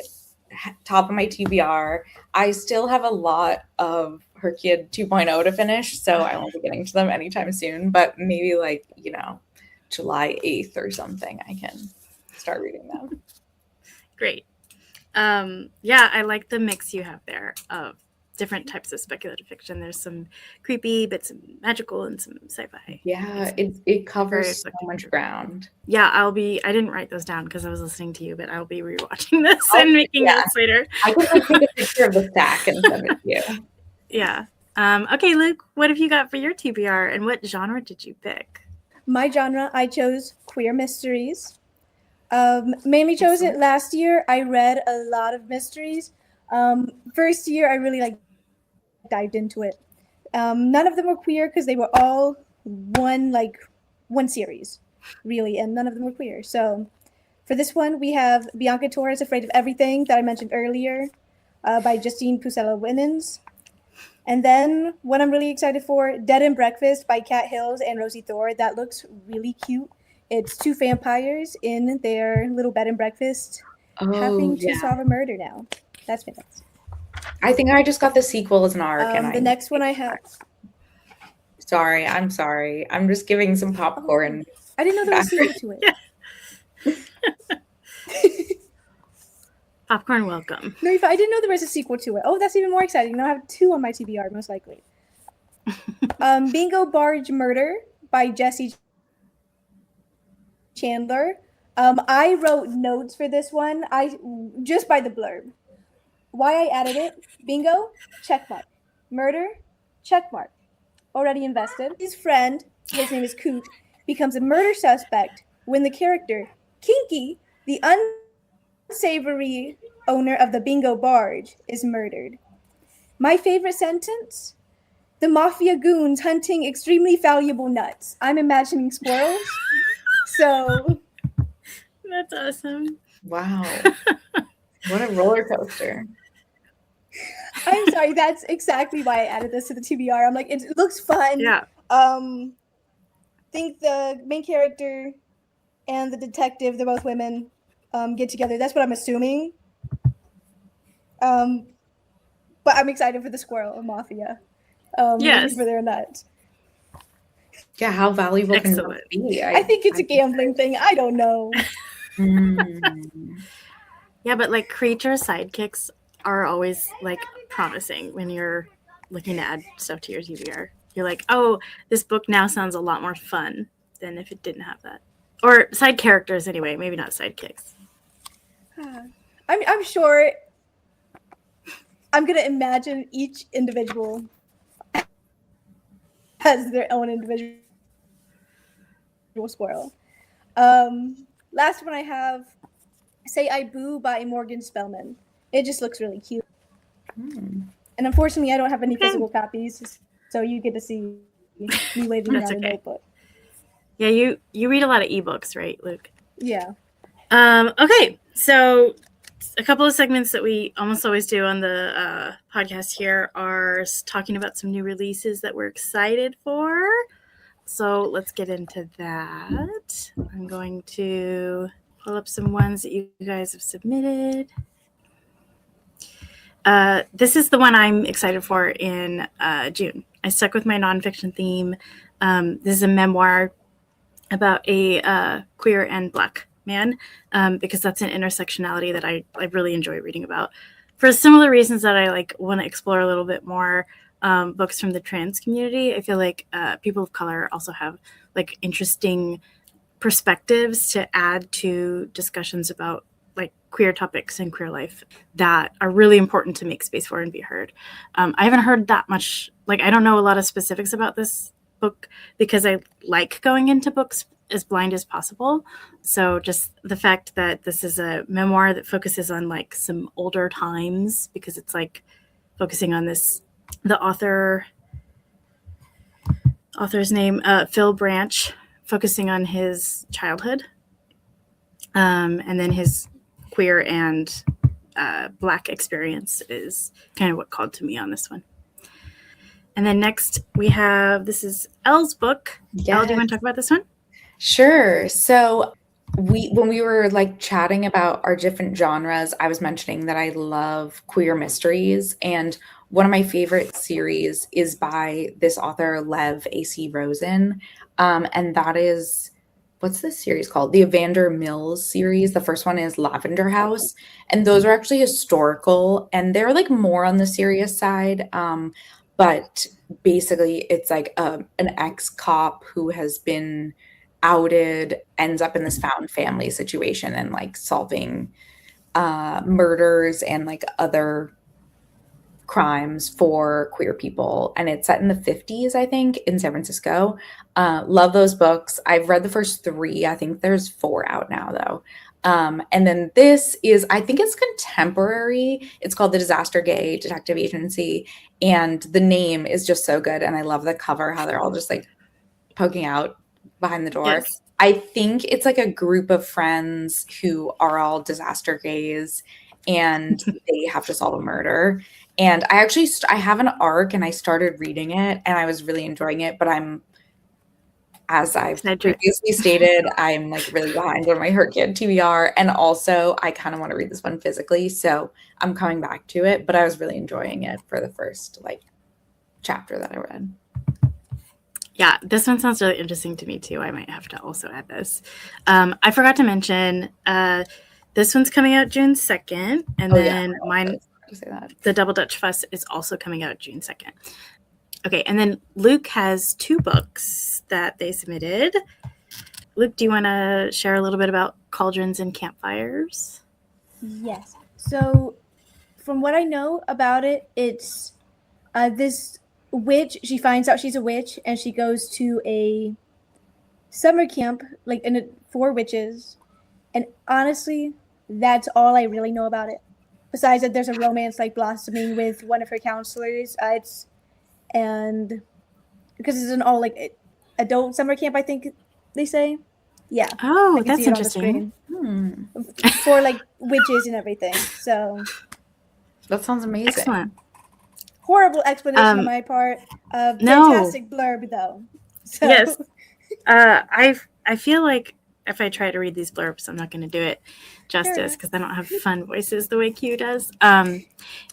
[SPEAKER 3] top of my TBR. I still have a lot of Hercule 2.0 to finish, so I won't be getting to them anytime soon, but maybe like, July 8th or something, I can start reading them.
[SPEAKER 1] Great. I like the mix you have there of different types of speculative fiction. There's some creepy, but some magical and some sci-fi.
[SPEAKER 3] Yeah, it covers so much ground.
[SPEAKER 1] Yeah, I didn't write those down because I was listening to you, but I'll be rewatching this and making notes later.
[SPEAKER 3] I can like take a picture of the stack and send it to you.
[SPEAKER 1] Yeah. Okay, Luke, what have you got for your TBR and what genre did you pick?
[SPEAKER 2] My genre, I chose queer mysteries. Mainly chose it last year. I read a lot of mysteries. First year, I really dived into it. None of them were queer because they were all one series, really, and none of them were queer. So for this one, we have Bianca Torres' Afraid of Everything that I mentioned earlier by Justine Pusella-Winans. And then what I'm really excited for, Dead and Breakfast by Kat Hills and Rosie Thor. That looks really cute. It's two vampires in their little bed and breakfast having to solve a murder now. That's fantastic.
[SPEAKER 3] I think I just got the sequel as an arc.
[SPEAKER 2] The next one I have.
[SPEAKER 3] Sorry, I'm sorry. I'm just giving some popcorn.
[SPEAKER 2] I didn't know there was a sequel to it.
[SPEAKER 1] Popcorn welcome.
[SPEAKER 2] No, I didn't know there was a sequel to it. Oh, that's even more exciting. Now I have 2 on my TBR, most likely. Bingo Barge Murder by Jessie Chandler. I wrote notes for this one. Just by the blurb. Why I added it: bingo, checkmark. Murder, checkmark. Already invested. His friend, his name is Coot, becomes a murder suspect when the character Kinky, the unsavory owner of the bingo barge, is murdered. My favorite sentence: the mafia goons hunting extremely valuable nuts. I'm imagining squirrels. So
[SPEAKER 1] that's awesome.
[SPEAKER 3] Wow. What a roller coaster.
[SPEAKER 2] I'm sorry, that's exactly why I added this to the TBR. I'm like, it looks fun.
[SPEAKER 1] Yeah.
[SPEAKER 2] Think the main character and the detective, they're both women, get together. That's what I'm assuming. But I'm excited for the squirrel mafia.
[SPEAKER 1] Yes.
[SPEAKER 2] For their nuts.
[SPEAKER 3] Yeah, how valuable can that be?
[SPEAKER 2] I think it's a gambling thing. I don't know.
[SPEAKER 1] Yeah, but like creature sidekicks are always like promising when you're looking to add stuff to your TBR. You're like, oh, this book now sounds a lot more fun than if it didn't have that. Or side characters anyway, maybe not sidekicks.
[SPEAKER 2] I'm sure I'm going to imagine each individual has their own individual squirrel. Last one I have, Say I Boo by Morgan Spellman. It just looks really cute. And unfortunately, I don't have any physical copies, so you get to see me waving around a notebook.
[SPEAKER 1] Yeah, you read a lot of ebooks, right, Luke?
[SPEAKER 2] Yeah.
[SPEAKER 1] Okay, so a couple of segments that we almost always do on the podcast here are talking about some new releases that we're excited for. So let's get into that. I'm going to pull up some ones that you guys have submitted. This is the one I'm excited for in June. I stuck with my nonfiction theme. This is a memoir about a queer and Black man, because that's an intersectionality that I really enjoy reading about. For similar reasons that I want to explore a little bit more books from the trans community. I feel like people of color also have interesting perspectives to add to discussions about queer topics and queer life that are really important to make space for and be heard. I haven't heard that much. I don't know a lot of specifics about this book because I like going into books as blind as possible. So just the fact that this is a memoir that focuses on some older times, because it's focusing on the author's name, Phil Branch, focusing on his childhood, and then his queer and Black experience is kind of what called to me on this one. And then next we have, this is Elle's book. Yes. Elle, do you want to talk about this one?
[SPEAKER 3] Sure. So when we were chatting about our different genres, I was mentioning that I love queer mysteries, and one of my favorite series is by this author, Lev A.C. Rosen, and that is what's this series called? The Evander Mills series. The first one is Lavender House, and those are actually historical, and they're like more on the serious side. But basically, it's like an ex-cop who has been outed, ends up in this found family situation and like solving murders and like other crimes for queer people, and it's set in the 50s, I think, in San Francisco. Love those books. I've read the first 3. I think there's 4 out now though. And then this is, I think it's contemporary. It's called The Disaster Gay Detective Agency, and the name is just so good, and I love the cover, how they're all just like poking out behind the door.
[SPEAKER 1] Yes.
[SPEAKER 3] I think it's like a group of friends who are all disaster gays, and they have to solve a murder. And I actually I have an arc, and I started reading it, and I was really enjoying it. But as I've previously stated, I'm like really behind on my Herkid TBR, and also I kind of want to read this one physically, so I'm coming back to it. But I was really enjoying it for the first like chapter that I read.
[SPEAKER 1] Yeah, this one sounds really interesting to me too. I might have to also add this. I forgot to mention this one's coming out June 2nd, and then mine.
[SPEAKER 3] Say that.
[SPEAKER 1] The Double Dutch Fuss is also coming out June 2nd. Okay, and then Luke has 2 books that they submitted. Luke, do you want to share a little bit about Cauldrons and Campfires?
[SPEAKER 2] Yes. So, from what I know about it, it's this witch. She finds out she's a witch, and she goes to a summer camp, like for witches. And honestly, that's all I really know about it. Besides that, there's a romance like blossoming with one of her counselors. And because it's an all like adult summer camp, I think they say. Yeah.
[SPEAKER 1] Oh, that's interesting.
[SPEAKER 2] For like witches and everything. So
[SPEAKER 3] that sounds amazing.
[SPEAKER 1] Excellent.
[SPEAKER 2] Horrible explanation on my part. Fantastic blurb though. So.
[SPEAKER 1] Yes. I feel like if I try to read these blurbs, I'm not going to do it justice because I don't have fun voices the way Q does.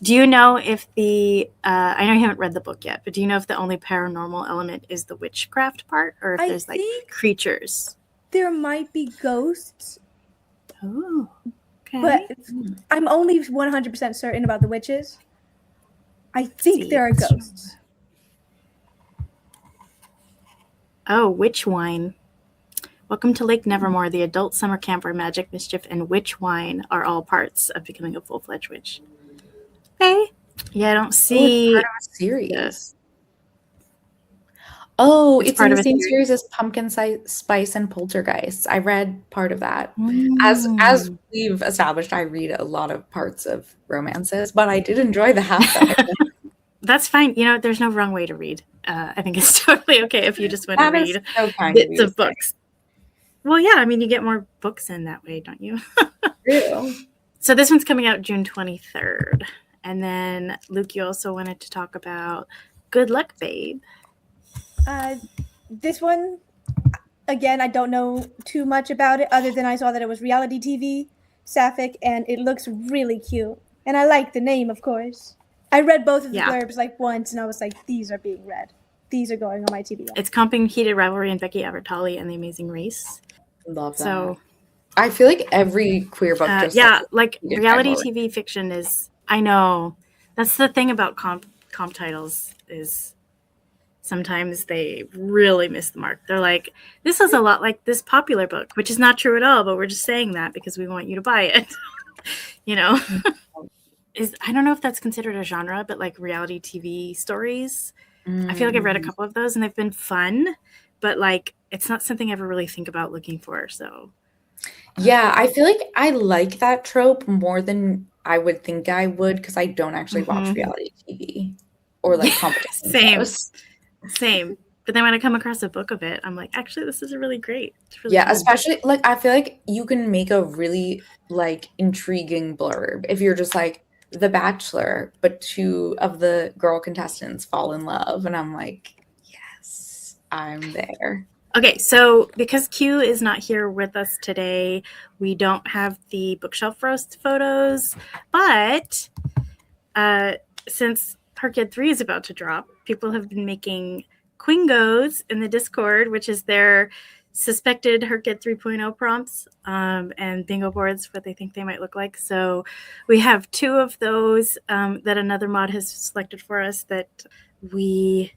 [SPEAKER 1] Do you know if I know you haven't read the book yet, but do you know if the only paranormal element is the witchcraft part, or if there's like creatures?
[SPEAKER 2] There might be ghosts.
[SPEAKER 1] Oh, okay.
[SPEAKER 2] But I'm only 100% certain about the witches. I think there are ghosts.
[SPEAKER 1] Oh, witch wine. Welcome to Lake Nevermore, the adult summer camp where magic, mischief, and witch wine are all parts of becoming a full-fledged witch. Okay. Yeah, I don't see...
[SPEAKER 3] It's part of a series. Oh, it's in the same series as Pumpkin Spice and Poltergeist. I read part of that. As we've established, I read a lot of parts of romances, but I did enjoy the half that I read.
[SPEAKER 1] That's fine. You know, there's no wrong way to read. I think it's totally okay if you just want to read bits of books. Well, yeah, I mean, you get more books in that way, don't you?
[SPEAKER 3] True.
[SPEAKER 1] So this one's coming out June 23rd. And then, Luke, you also wanted to talk about Good Luck, Babe.
[SPEAKER 2] This one, again, I don't know too much about it other than I saw that it was reality TV, sapphic, and it looks really cute. And I like the name, of course. I read both of the blurbs like once, and I was like, these are being read. These are going on my TBR.
[SPEAKER 1] It's comping Heated Rivalry and Becky Abertali and The Amazing Race.
[SPEAKER 3] Love that.
[SPEAKER 1] So,
[SPEAKER 3] I feel like every queer book just
[SPEAKER 1] like reality TV fiction is, I know. That's the thing about comp titles is sometimes they really miss the mark. They're like, this is a lot like this popular book, which is not true at all, but we're just saying that because we want you to buy it. You know? I don't know if that's considered a genre, but like reality TV stories. I feel like I've read a couple of those and they've been fun, but like it's not something I ever really think about looking for. So
[SPEAKER 3] yeah, I feel like I like that trope more than I would think I would because I don't actually watch reality TV or like competition shows. Same.
[SPEAKER 1] But then when I come across a book of it, I'm like, actually, this is really great. It's really
[SPEAKER 3] cool.
[SPEAKER 1] Especially
[SPEAKER 3] like I feel like you can make a really like intriguing blurb if you're just like The Bachelor, but 2 of the girl contestants fall in love, and I'm like, yes, I'm there.
[SPEAKER 1] Okay, so because Q is not here with us today, we don't have the bookshelf roast photos, but since Herkid 3 is about to drop, people have been making Quingos in the Discord, which is their suspected Herkit 3.0 prompts and bingo boards, what they think they might look like. So we have 2 of those that another mod has selected for us that we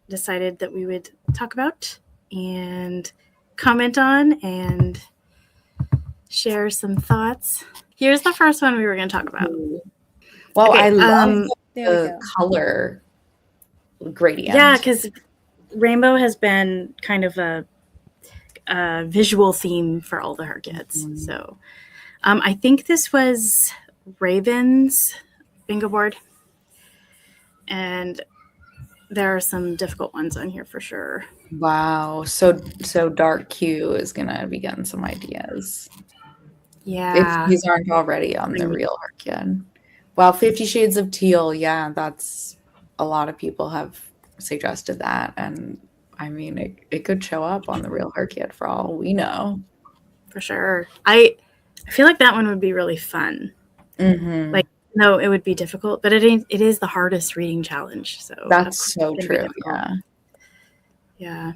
[SPEAKER 1] decided that we would talk about and comment on and share some thoughts. Here's the first one we were going to talk about.
[SPEAKER 3] Well,
[SPEAKER 1] Okay,
[SPEAKER 3] I love
[SPEAKER 2] There we
[SPEAKER 3] the
[SPEAKER 2] go.
[SPEAKER 3] color gradient.
[SPEAKER 1] Yeah, because rainbow has been kind of a visual theme for all the Herkits.
[SPEAKER 3] Mhm.
[SPEAKER 1] So I think this was Raven's bingo board. And there are some difficult ones on here for sure.
[SPEAKER 3] Wow. So Dark Q is gonna be getting some ideas.
[SPEAKER 1] Yeah.
[SPEAKER 3] If these aren't already on the real Herkit. Wow, 50 Shades of Teal. Yeah, that's a lot of people have suggested that. And I mean, it could show up on the real Herkit for all we know.
[SPEAKER 1] For sure. I feel like that one would be really fun.
[SPEAKER 3] Mm-hmm.
[SPEAKER 1] Like, no, it would be difficult, but it is the hardest reading challenge. So
[SPEAKER 3] that's so true. Yeah.
[SPEAKER 1] Yeah.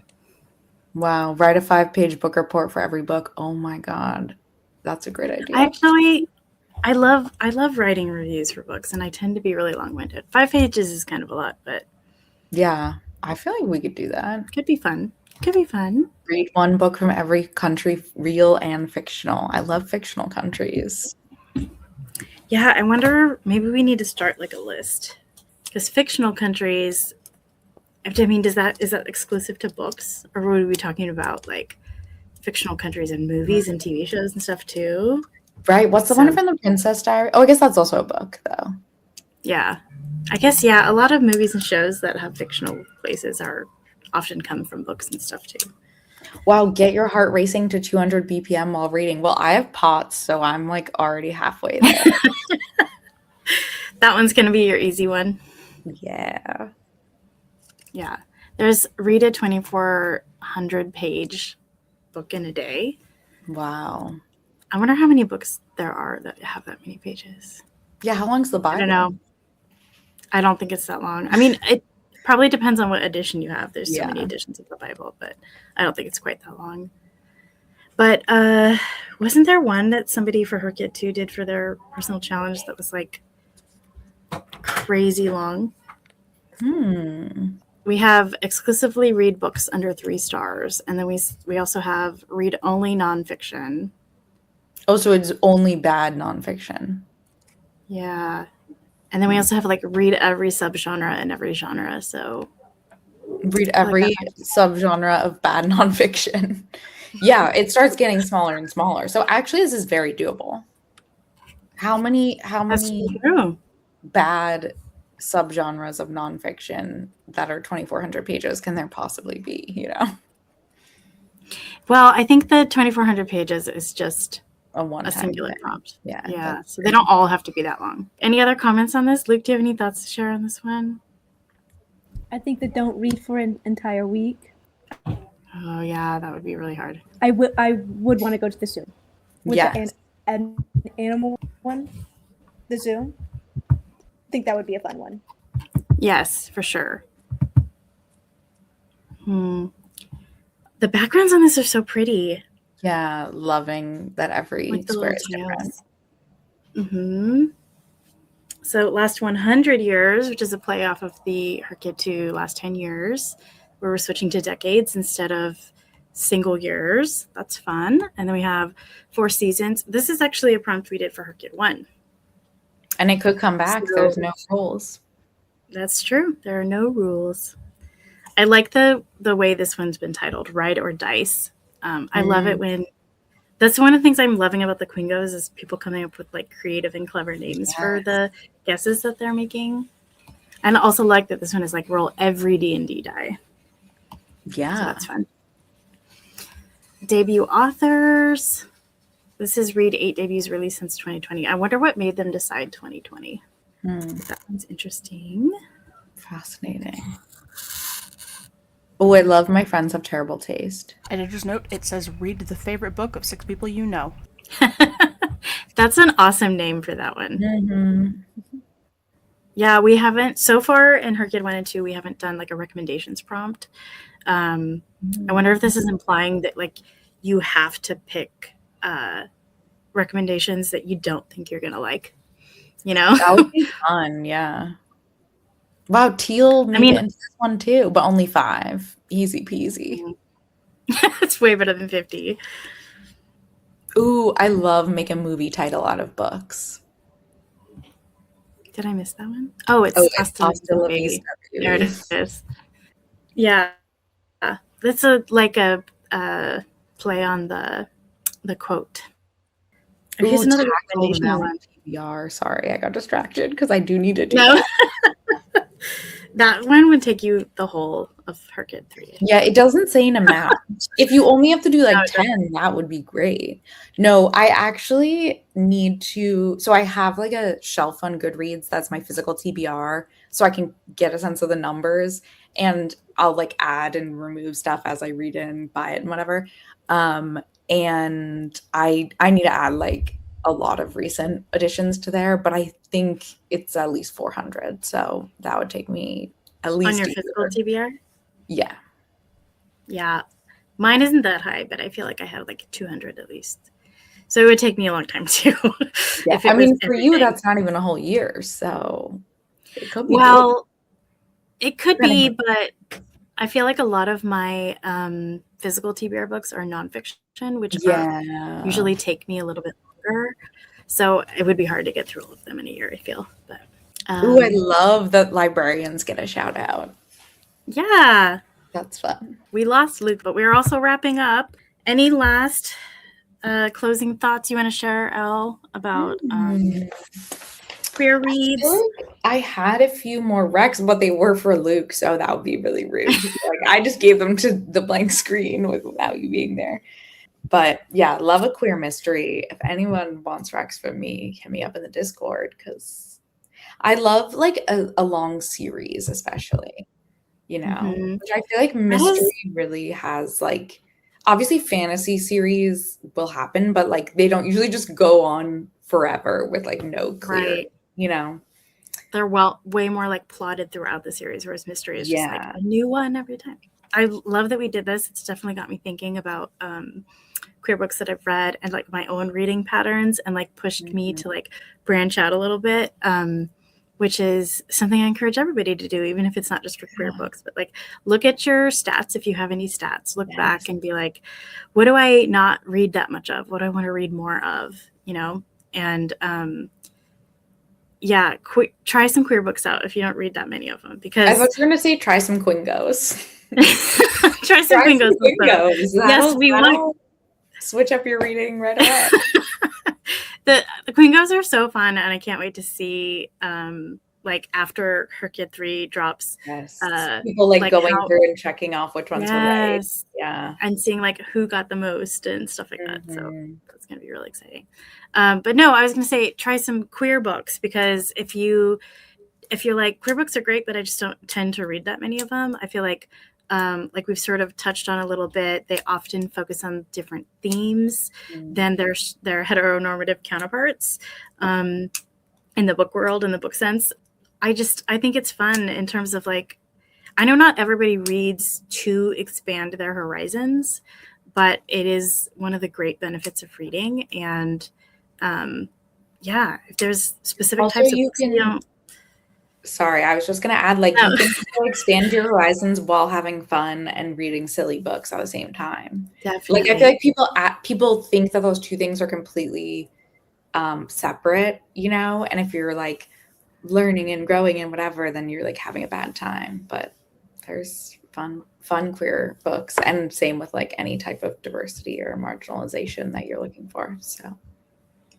[SPEAKER 3] Wow. Write a 5-page book report for every book. Oh my God. That's a great idea.
[SPEAKER 1] Actually, I love writing reviews for books, and I tend to be really long-winded. 5 pages is kind of a lot, but
[SPEAKER 3] yeah, I feel like we could do that.
[SPEAKER 1] Could be fun. Could be fun.
[SPEAKER 3] Read one book from every country, real and fictional. I love fictional countries.
[SPEAKER 1] Yeah, I wonder, maybe we need to start like a list. Because fictional countries, I mean, is that exclusive to books? Or would we be talking about like fictional countries and movies and TV shows and stuff too?
[SPEAKER 3] Right. What's the one from the Princess Diary? Oh, I guess that's also a book though.
[SPEAKER 1] Yeah. I guess, yeah, a lot of movies and shows that have fictional places are often come from books and stuff too.
[SPEAKER 3] Wow, get your heart racing to 200 BPM while reading. Well, I have POTS, so I'm like already halfway there.
[SPEAKER 1] That one's going to be your easy one.
[SPEAKER 3] Yeah.
[SPEAKER 1] Yeah. There's read a 2,400 page book in a day.
[SPEAKER 3] Wow.
[SPEAKER 1] I wonder how many books there are that have that many pages.
[SPEAKER 3] Yeah, how long's the Bible?
[SPEAKER 1] I don't know. I don't think it's that long. I mean, it probably depends on what edition you have. There's so many editions of the Bible, but I don't think it's quite that long. But wasn't there one that somebody for Herkit 2 did for their personal challenge that was like crazy long? We have exclusively read books under 3 stars, and then we also have read only nonfiction.
[SPEAKER 3] Oh, so it's only bad nonfiction.
[SPEAKER 1] Yeah. And then we also have like read every subgenre in every genre. So
[SPEAKER 3] read every subgenre of bad nonfiction. Yeah, it starts getting smaller and smaller. So actually this is very doable. How many bad subgenres of nonfiction that are 2,400 pages can there possibly be, you know?
[SPEAKER 1] Well, I think the 2,400 pages is just a singular prompt.
[SPEAKER 3] Yeah.
[SPEAKER 1] So they don't all have to be that long. Any other comments on this? Luke, do you have any thoughts to share on this one?
[SPEAKER 2] I think that don't read for an entire week.
[SPEAKER 1] Oh yeah, that would be really hard.
[SPEAKER 2] I would want to go to the zoo. With
[SPEAKER 3] yes.
[SPEAKER 2] an animal one, the zoo. I think that would be a fun one.
[SPEAKER 1] Yes, for sure. The backgrounds on this are so pretty.
[SPEAKER 3] Yeah, loving that every
[SPEAKER 1] like
[SPEAKER 3] square is different.
[SPEAKER 1] So last 100 years, which is a play off of the Herkit 2 last 10 years, where we're switching to decades instead of single years. That's fun. And then we have 4 seasons. This is actually a prompt we did for Herkit 1.
[SPEAKER 3] And it could come back. So there's no rules.
[SPEAKER 1] That's true. There are no rules. I like the way this one's been titled, Ride or Dice. I love it when that's one of the things I'm loving about the Quingos is people coming up with like creative and clever names for the guesses that they're making. And I also like that this one is like roll every D&D die.
[SPEAKER 3] Yeah.
[SPEAKER 1] So that's fun. Debut authors. This is read 8 debuts released since 2020. I wonder what made them decide 2020. That one's interesting.
[SPEAKER 3] Fascinating. Oh, I love My Friends Have Terrible Taste.
[SPEAKER 4] Editor's note, it says read the favorite book of 6 people you know.
[SPEAKER 1] That's an awesome name for that one. Yeah, we haven't so far in Her Kid 1 and 2. We haven't done like a recommendations prompt. I wonder if this is implying that like you have to pick recommendations that you don't think you're gonna like. You know,
[SPEAKER 3] That would be fun. Yeah. Wow, Teal made it into this one too, but only 5. Easy peasy.
[SPEAKER 1] it's way better than 50.
[SPEAKER 3] Ooh, I love make a movie title out of books.
[SPEAKER 1] Did I miss that one? Oh, it's
[SPEAKER 3] Hasta
[SPEAKER 1] Hasta
[SPEAKER 3] la
[SPEAKER 1] Baby.
[SPEAKER 3] vista,
[SPEAKER 1] There it
[SPEAKER 3] baby.
[SPEAKER 1] is. Yeah, that's a play on the quote.
[SPEAKER 3] Ooh,
[SPEAKER 1] Here's another
[SPEAKER 3] Tackle
[SPEAKER 1] recommendation
[SPEAKER 3] Mount
[SPEAKER 1] one.
[SPEAKER 3] TBR. Sorry, I got distracted because I do need to do
[SPEAKER 1] No,
[SPEAKER 3] that.
[SPEAKER 1] that one would take you the whole of Her Kid 3.
[SPEAKER 3] Yeah, it doesn't say an amount. If you only have to do like
[SPEAKER 1] No, it
[SPEAKER 3] 10, that would be great. No, I actually need to. So I have like a shelf on Goodreads that's my physical TBR, so I can get a sense of the numbers, and I'll like add and remove stuff as I read it and buy it and whatever. And I need to add like a lot of recent additions to there, but I think it's at least 400, so that would take me at least
[SPEAKER 1] on your
[SPEAKER 3] a
[SPEAKER 1] physical
[SPEAKER 3] year.
[SPEAKER 1] TBR.
[SPEAKER 3] Yeah.
[SPEAKER 1] Yeah, mine isn't that high, but I feel like I have like 200 at least. So it would take me a long time too.
[SPEAKER 3] Yeah,
[SPEAKER 1] if it
[SPEAKER 3] I mean,
[SPEAKER 1] was
[SPEAKER 3] for you,
[SPEAKER 1] everything.
[SPEAKER 3] that's not even a whole year, so it could be
[SPEAKER 1] Well, it could be,
[SPEAKER 3] Depending
[SPEAKER 1] but I feel like a lot of my physical TBR books are nonfiction, which
[SPEAKER 3] yeah.
[SPEAKER 1] usually take me a little bit longer. So it would be hard to get through all of them in a year, I feel. But
[SPEAKER 3] Ooh, I love that librarians get a shout out.
[SPEAKER 1] yeah,
[SPEAKER 3] That's fun.
[SPEAKER 1] we lost Luke, but we're also wrapping up. Any last closing thoughts you want to share, Elle, about queer reads?
[SPEAKER 3] I had a few more recs, but they were for Luke, so that would be really rude. Like, I just gave them to the blank screen without you being there. But yeah, love a queer mystery. If anyone wants recs from me, hit me up in the Discord, because I love like a long series, especially, which I feel like mystery really has like, obviously fantasy series will happen, but like they don't usually just go on forever with like no clear,
[SPEAKER 1] They're way more like plotted throughout the series, whereas mystery is just like a new one every time. I love that we did this. It's definitely got me thinking about queer books that I've read and like my own reading patterns, and like pushed me to like branch out a little bit, which is something I encourage everybody to do, even if it's not just for queer books, but like look at your stats. If you have any stats, look back and be like, what do I not read that much of? What do I want to read more of, and try some queer books out if you don't read that many of them, because
[SPEAKER 3] I was going to say try some Quingos.
[SPEAKER 1] try some Quingos.
[SPEAKER 3] Yes, we want switch up your reading right away.
[SPEAKER 1] The Quingos are so fun, and I can't wait to see like after Her Kid 3 drops.
[SPEAKER 3] People like going through and checking off which ones were right. Yeah.
[SPEAKER 1] And seeing like who got the most and stuff like that. So that's gonna be really exciting. But no, I was gonna say try some queer books, because if you're like, queer books are great, but I just don't tend to read that many of them. I feel like we've sort of touched on a little bit, they often focus on different themes than their heteronormative counterparts in the book world, in the book sense. I think it's fun in terms of like, I know not everybody reads to expand their horizons, but it is one of the great benefits of reading. And if there's specific
[SPEAKER 3] also,
[SPEAKER 1] types of books,
[SPEAKER 3] sorry, I was just going to add, like, you can expand your horizons while having fun and reading silly books at the same time.
[SPEAKER 1] Definitely.
[SPEAKER 3] Like, I feel like people think that those two things are completely separate, and if you're like learning and growing and whatever, then you're like having a bad time. But there's fun queer books, and same with like any type of diversity or marginalization that you're looking for. So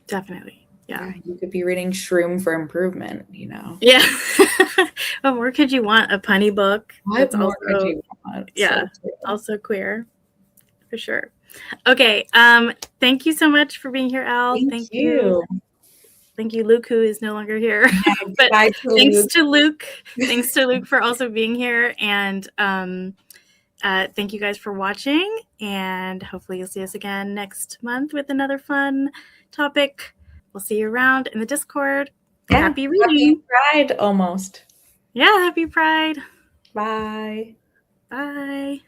[SPEAKER 1] definitely. Yeah,
[SPEAKER 3] you could be reading Shroom for Improvement,
[SPEAKER 1] Yeah. What more could you want? A punny book.
[SPEAKER 3] What more could you want?
[SPEAKER 1] Yeah, also queer, for sure. Okay. Thank you so much for being here, Elle. Thank you. Thank you, Luke, who is no longer here. But thanks to Luke. Thanks to Luke for also being here. And thank you guys for watching. And hopefully you'll see us again next month with another fun topic. We'll see you around in the Discord.
[SPEAKER 3] Yeah,
[SPEAKER 1] Happy reading.
[SPEAKER 3] Pride almost.
[SPEAKER 1] Yeah, happy Pride.
[SPEAKER 3] Bye.
[SPEAKER 1] Bye.